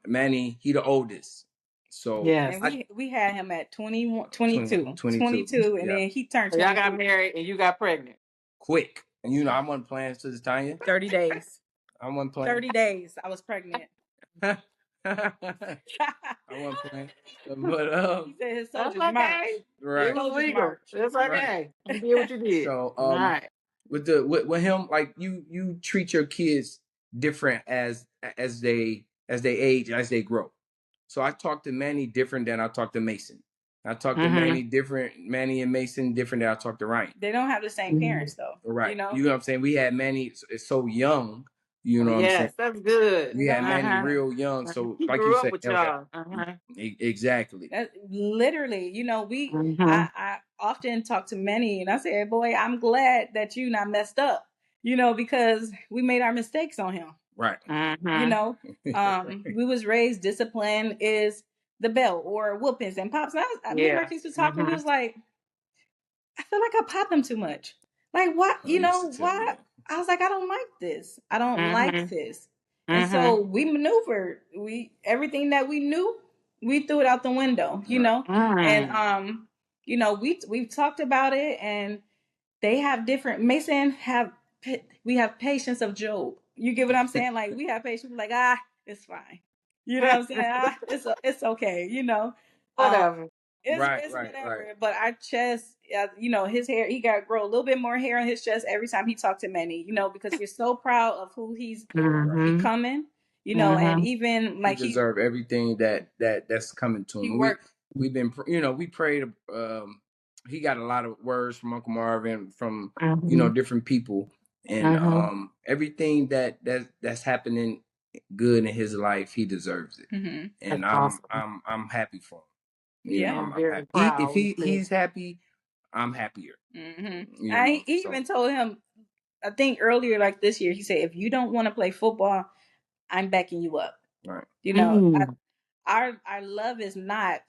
Manny, he the oldest. So yes, and we had him at 21, 22, and then he turned 22. Y'all got married and you got pregnant quick, and I wasn't playing to this Tanya. 30 days. I wasn't playing. 30 days. I was pregnant. I wasn't playing, but he said his that's soldiers okay. march. Right. It was legal. March. It's okay. You did what you did. So right. with him, like you treat your kids different as they age, as they grow. So I talk to Manny different than I talk to Mason. I talk to Manny and Mason different than I talk to Ryan. They don't have the same parents though. Right. You know what I'm saying? We had Manny is so young. You know what I'm saying? Yes, that's good. We had Manny real young, so he like grew you up said, with y'all. Exactly. That, literally, I often talk to Manny and I say, boy, I'm glad that you not messed up, because we made our mistakes on him. Right. We was raised, discipline is the belt or whoopings and pops. And me and Marquis was talking, we was like, I feel like I pop him too much. Like what, why? I was like, I don't like this. I don't like this. And so we maneuvered. Everything that we knew, we threw it out the window, And we've talked about it, and they have different. We have patience of Job. You get what I'm saying? Like we have patience. Like it's fine. You know what I'm saying? It's okay. Whatever. It's whatever. Right. But our chest, his hair, he got to grow a little bit more hair on his chest every time he talked to Manny, because we're so proud of who he's becoming, and even like he deserve everything that's coming to him. We've been, we prayed. He got a lot of words from Uncle Marvin, from different people, and everything that's happening good in his life, he deserves it, and I'm happy for him. I'm very proud. If he's happy, I'm happier. I even told him, I think earlier, like this year, he said, if you don't want to play football, I'm backing you up. Right. Our love is not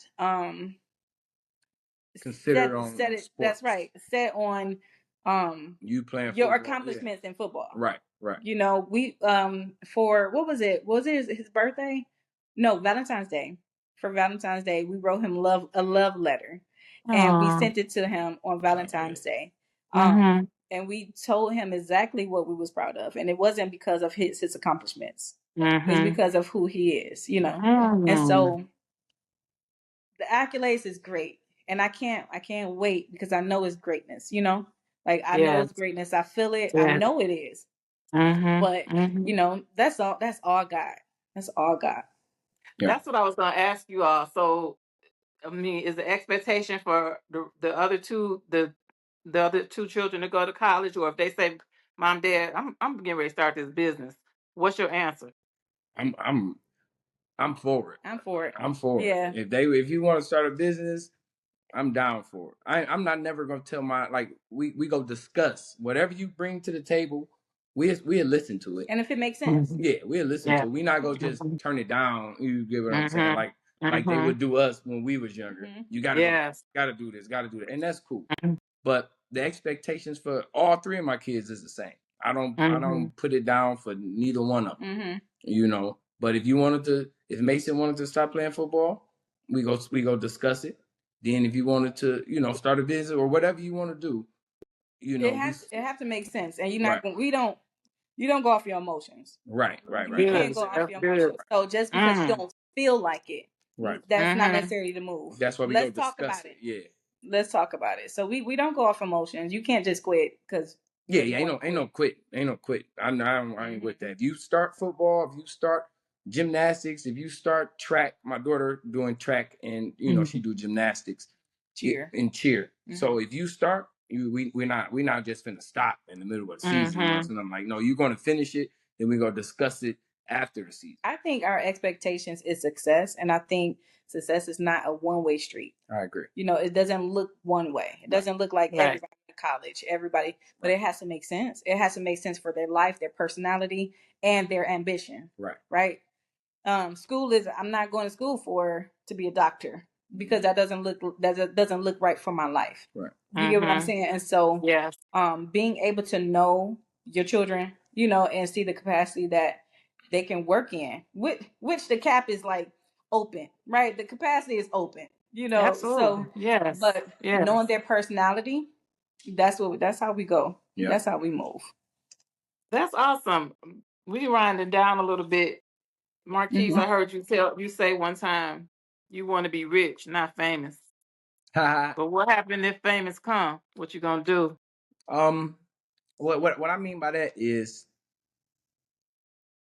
considered on sports. That's right. Set on you playing your football, accomplishments in football. Right. We for what was it? Was it his birthday? No, Valentine's Day. For Valentine's Day, we wrote him a love letter, and we sent it to him on Valentine's Day. And we told him exactly what we was proud of, and it wasn't because of his accomplishments. It's because of who he is, And so the accolades is great, and I can't wait because I know it's greatness, Like I know it's greatness. I feel it. I know it is. But that's all. That's all God. That's all God. Yeah. That's what I was going to ask you all. So, I mean, is the expectation for the other two the other two children to go to college, or if they say, "Mom, Dad, I'm getting ready to start this business," what's your answer? I'm for it. I'm for it. I'm for it. If you want to start a business, I'm down for it. I'm not never gonna tell we go discuss whatever you bring to the table. We'll listen to it, and if it makes sense, we'll listen to it. We not gonna just turn it down. You get what I'm saying? Like they would do us when we was younger. You gotta do this, gotta do that, and that's cool. But the expectations for all three of my kids is the same. I don't put it down for neither one of them. But if Mason wanted to stop playing football, we go discuss it. Then if you wanted to, start a business or whatever you want to do, it have to make sense, and you're not you don't go off your emotions. Right. You can't go off your emotions. So just because you don't feel like it, that's not necessarily the move. That's why let's talk about it. Yeah, let's talk about it. So we don't go off emotions. You can't just quit because ain't no quit. I ain't with that. If you start football, if you start gymnastics, if you start track, my daughter doing track, and she do gymnastics, cheer. So if you start, we're not just finna stop in the middle of the season. And I'm like, no, you're gonna finish it. Then we're gonna discuss it after the season. I think our expectations is success, and I think success is not a one-way street. I agree. You know, it doesn't look one way. It doesn't look like Right. everybody in college, everybody, but it has to make sense. It has to make sense for their life, their personality, and their ambition. Right. Right. School is, I'm not going to school to be a doctor because that doesn't look right for my life. Right. You get what I'm saying? And so, Yes. being able to know your children, you know, and see the capacity that they can work in, which the cap is like open, right? The capacity is open, you know. Absolutely. So, Yes. but Yes. knowing their personality, that's how we go. Yeah. That's how we move. That's awesome. We winding down a little bit. Marquise, Mhm. I heard you say one time you want to be rich, not famous. But what happened if famous come? What you gonna do? What I mean by that is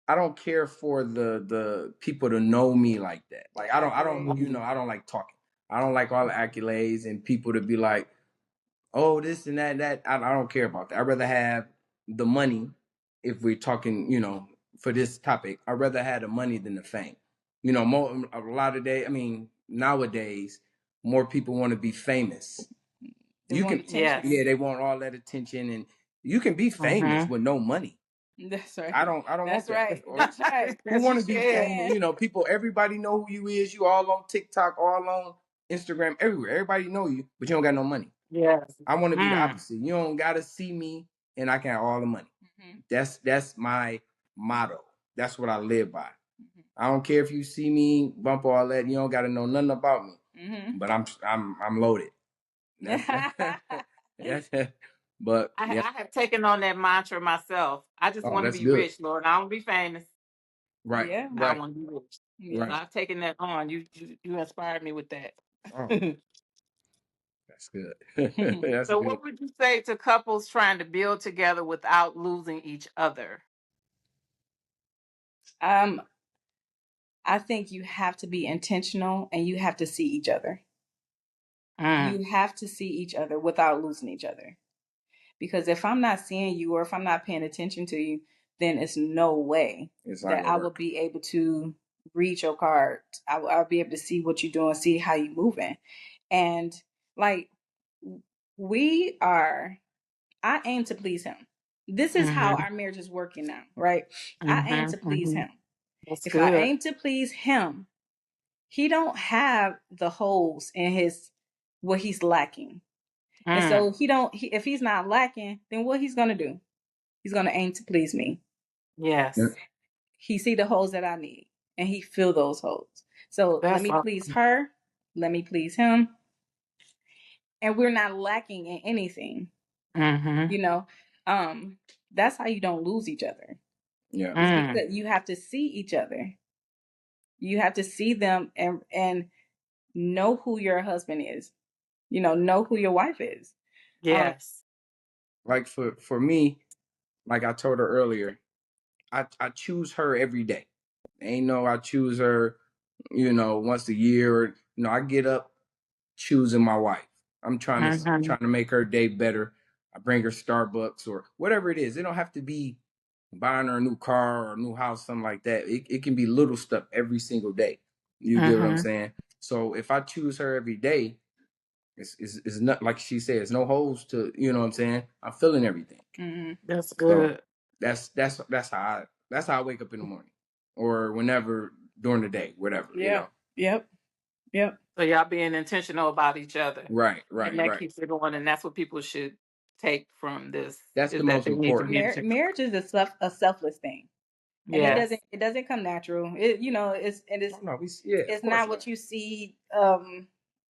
I don't care for the people to know me like that. Like I don't I don't like talking. I don't like all the accolades and people to be like, oh, this and that. I don't care about that. I'd rather have the money if we're talking, for this topic. I'd rather have the money than the fame. A lot of nowadays, more people want to be famous. They want attention. Yes. They want all that attention, and you can be famous with no money. That's right. I don't That's want that. right. That's right. Who want to be Yeah. famous? People, everybody know who you is. You all on TikTok, all on Instagram, everywhere. Everybody know you, but you don't got no money. Yes. I want to be the opposite. You don't gotta see me, and I can have all the money. That's my motto. That's what I live by. I don't care if you see me bump all that. You don't gotta know nothing about me. But I'm loaded. That's but I have taken on that mantra myself. I just want to that's be good. rich, Lord. I don't want to be famous. Right. Yeah. I want to be rich. Yeah. Right. So I've taken that on. You inspired me with that. Oh, that's good. That's So good. what would you say to couples trying to build together without losing each other? I think you have to be intentional and you have to see each other. You have to see each other without losing each other. Because if I'm not seeing you or if I'm not paying attention to you, then it's no way that I will be able to read your card. I'll be able to see what you're doing, see how you're moving. And like I aim to please him. This is how our marriage is working now, right? I aim to please him. That's if good. I aim to please him, he don't have the holes in what he's lacking. And so if he's not lacking, then what he's going to do? He's going to aim to please me. Yes. Yeah. He see the holes that I need and he fill those holes. So let me please her. Let me please him. And we're not lacking in anything. That's how you don't lose each other. Yeah. It's because you have to see each other. You have to see them and know who your husband is. Know who your wife is. Yes. Like for me, like I told her earlier, I choose her every day. Ain't no I choose her, once a year. Or, I get up choosing my wife. I'm trying to make her day better. I bring her Starbucks or whatever it is. It don't have to be buying her a new car or a new house, something like that. It can be little stuff every single day. You get what I'm saying? So if I choose her every day, it's not like she said, it's no holes to, you know what I'm saying? I'm feeling everything. That's good. So that's how I wake up in the morning or whenever during the day, whatever. Yeah. Yep. So y'all being intentional about each other. Right. And that keeps it going. And that's what people should take from this. That's the most important. Marriage is a selfless thing. And it doesn't come natural. It's not what you see.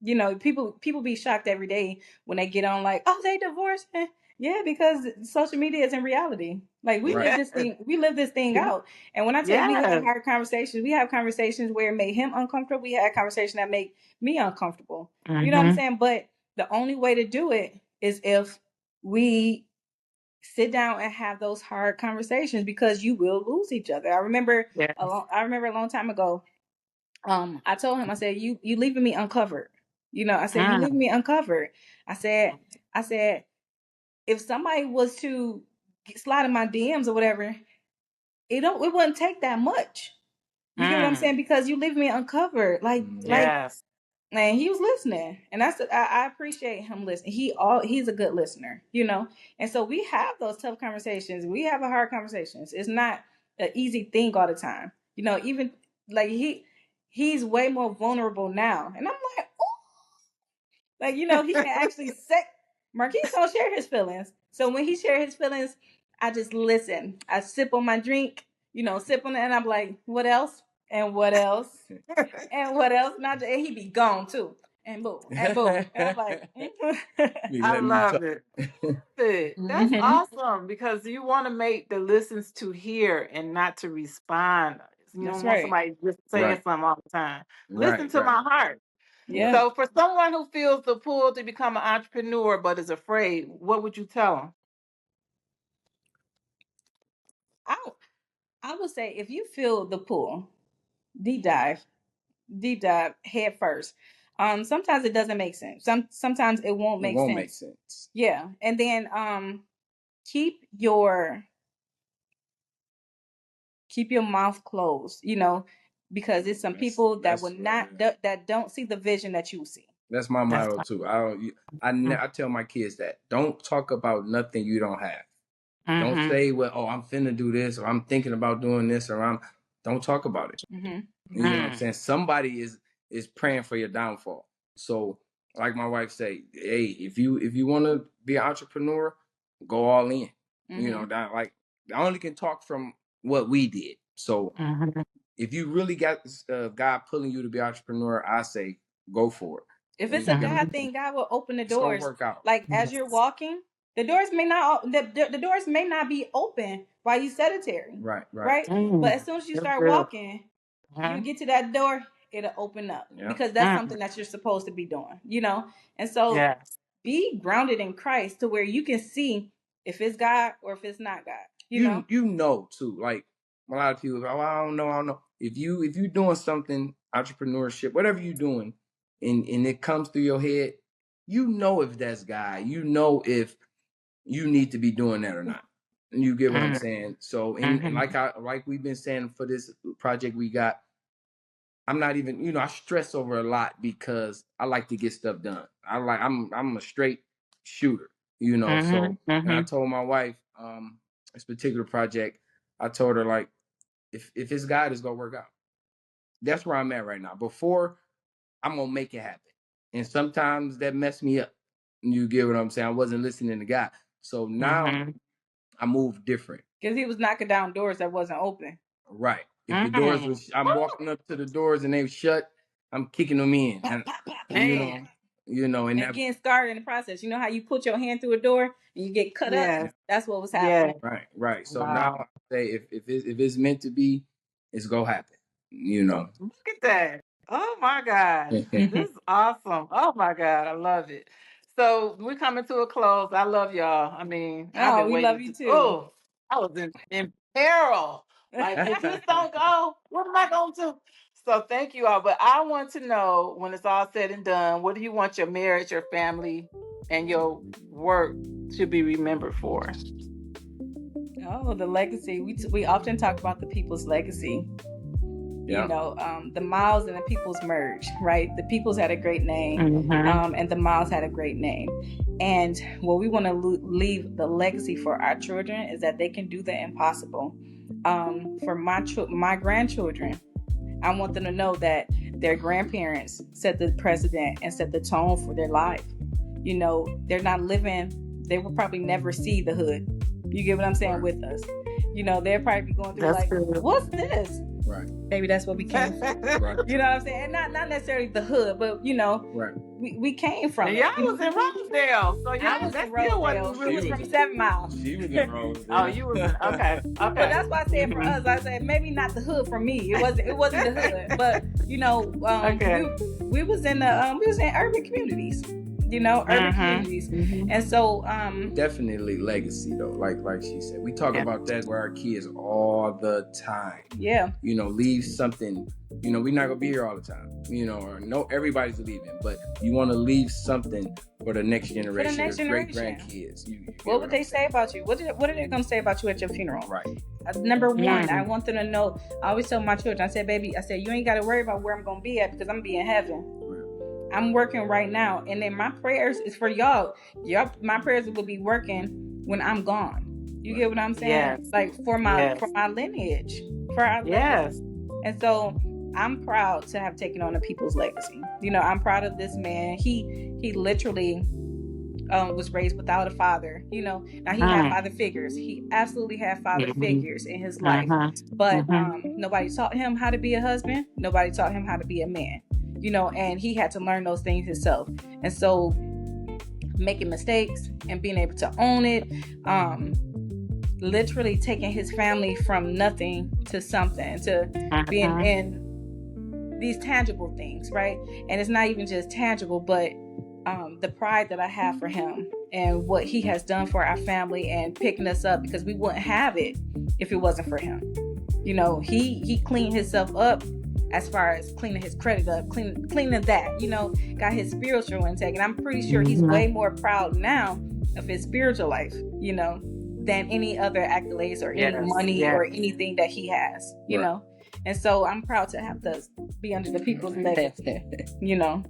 People be shocked every day when they get on like, oh, they divorced. Yeah, because social media isn't reality. Like we live this thing out. And when I tell you we have hard conversations, we have conversations where it made him uncomfortable. We had conversations that make me uncomfortable. You know what I'm saying? But the only way to do it is if we sit down and have those hard conversations, because you will lose each other. I remember a long time ago. I told him, I said, you leaving me uncovered. I said, you leaving me uncovered. I said, if somebody was to slide in my DMs or whatever, it wouldn't take that much. You get what I'm saying? Because you leave me uncovered. Yes. And he was listening, and I appreciate him listening. He's a good listener, And so we have those tough conversations. We have a hard conversations. It's not an easy thing all the time, Even like he's way more vulnerable now, and I'm like, oh, he can actually say. Marquis don't share his feelings, so when he shares his feelings, I just listen. I sip on my drink, sip on it, and I'm like, what else? And what else? And what else? And he be gone too. And boom, and boom. And I'm like, I love it. That's awesome, because you want to make the listens to hear and not to respond. You don't want somebody just saying something all the time. Listen to my heart. Yeah. So for someone who feels the pull to become an entrepreneur but is afraid, what would you tell them? I would say, if you feel the pull, deep dive head first. Sometimes it doesn't make sense. Sometimes it won't make sense. Yeah. And then keep your mouth closed, because it's some people that will not that don't see the vision that you see. That's my motto too. I tell my kids that don't talk about nothing you don't have. Don't say, well, oh, I'm finna do this, or I'm thinking about doing this, or don't talk about it. You know what I'm saying? Somebody is praying for your downfall. So like my wife say, hey, if you want to be an entrepreneur, go all in. I only can talk from what we did. So if you really got God pulling you to be an entrepreneur, I say go for it. If it's a God thing, God will open the doors. It's gonna work out. Like as you're walking, the doors may not be open while you sedentary. Right. But as soon as you start walking, you get to that door, it'll open up, because that's something that you're supposed to be doing, And so be grounded in Christ to where you can see if it's God or if it's not God. You know too. Like a lot of people go, oh, I don't know. If you're doing something, entrepreneurship, whatever you're doing, and it comes through your head, if that's God, if you need to be doing that or not. You get what I'm saying? So, and like we've been saying for this project we got, I'm not even, I stress over a lot because I like to get stuff done. I'm a straight shooter, So, and I told my wife, this particular project, I told her, like, if it's God, it's gonna work out. That's where I'm at right now. Before, I'm gonna make it happen. And sometimes that messed me up. You get what I'm saying? I wasn't listening to God. So now I move different. Because he was knocking down doors that wasn't open. Right. If the doors I'm walking up to the doors and they were shut, I'm kicking them in. Pop, pop, pop, pop. And getting scarred in the process. You know how you put your hand through a door and you get cut up? That's what was happening. Right. So now I say if it's meant to be, it's gonna happen. Look at that. Oh my God. This is awesome. Oh my God. I love it. So we're coming to a close. I love y'all. I mean, we love you too. Oh, I was in peril. Like, if this don't go, what am I going to do? So thank you all. But I want to know, when it's all said and done, what do you want your marriage, your family, and your work to be remembered for? Oh, the legacy. We often talk about the people's legacy. The Miles and the Peoples merge, right? The Peoples had a great name, and the Miles had a great name. And what we want to leave the legacy for our children is that they can do the impossible. For my grandchildren, I want them to know that their grandparents set the precedent and set the tone for their life. They're not living, they will probably never see the hood. You get what I'm saying? With us. They'll probably be going through what's this? Right. Maybe that's what we came from. Right. You know what I'm saying? And not necessarily the hood, but we came from it. Y'all was in Rosedale. So I was in Rosedale. She was from 7 Miles. She was in Rosedale. Oh, you was okay. But that's why I said for us, I said maybe not the hood for me. It wasn't the hood. But we was in urban communities. Urban communities. And so definitely legacy though, like she said, we talk about that with our kids all the time. Leave something. We're not gonna be here all the time, or no, everybody's leaving, but you want to leave something for the next generation, your great grandkids. What would they say about you? What are they gonna say about you at your funeral? Right. Number one, I want them to know. I always tell my children, I said, baby, I said, you ain't got to worry about where I'm going to be at, because I'm going to be in heaven. I'm working right now. And then my prayers is for y'all. My prayers will be working when I'm gone. You get what I'm saying? Yes. Like for my lineage, for our legacy. And so I'm proud to have taken on a people's legacy. You know, I'm proud of this man. He literally was raised without a father. You know, now he had father figures. He absolutely had father figures in his life. But nobody taught him how to be a husband. Nobody taught him how to be a man. You know, and he had to learn those things himself. And so making mistakes and being able to own it, literally taking his family from nothing to something, to being in these tangible things, right? And it's not even just tangible, but the pride that I have for him and what he has done for our family and picking us up, because we wouldn't have it if it wasn't for him. You know, he cleaned himself up as far as cleaning his credit up, cleaning that, you know, got his spiritual intake. And I'm pretty sure he's way more proud now of his spiritual life, you know, than any other accolades or any money or anything that he has, you know. And so I'm proud to have to be under the people's legacy, you know.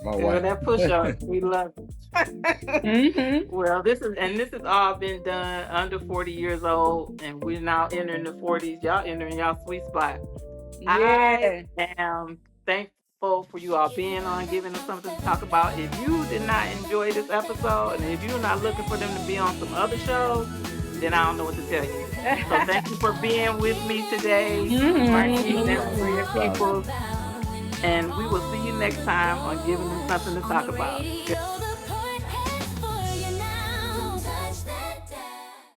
Well, that push up, we love it. Well, this has all been done under 40 years old, and we're now entering the 40s. Y'all entering y'all sweet spot. I am thankful for you all being on, giving us something to talk about. If you did not enjoy this episode, and if you're not looking for them to be on some other shows, then I don't know what to tell you. So thank you for being with me today, Marquis and Ambria Peoples. And we will see you next time on Giving Them Something to Talk About.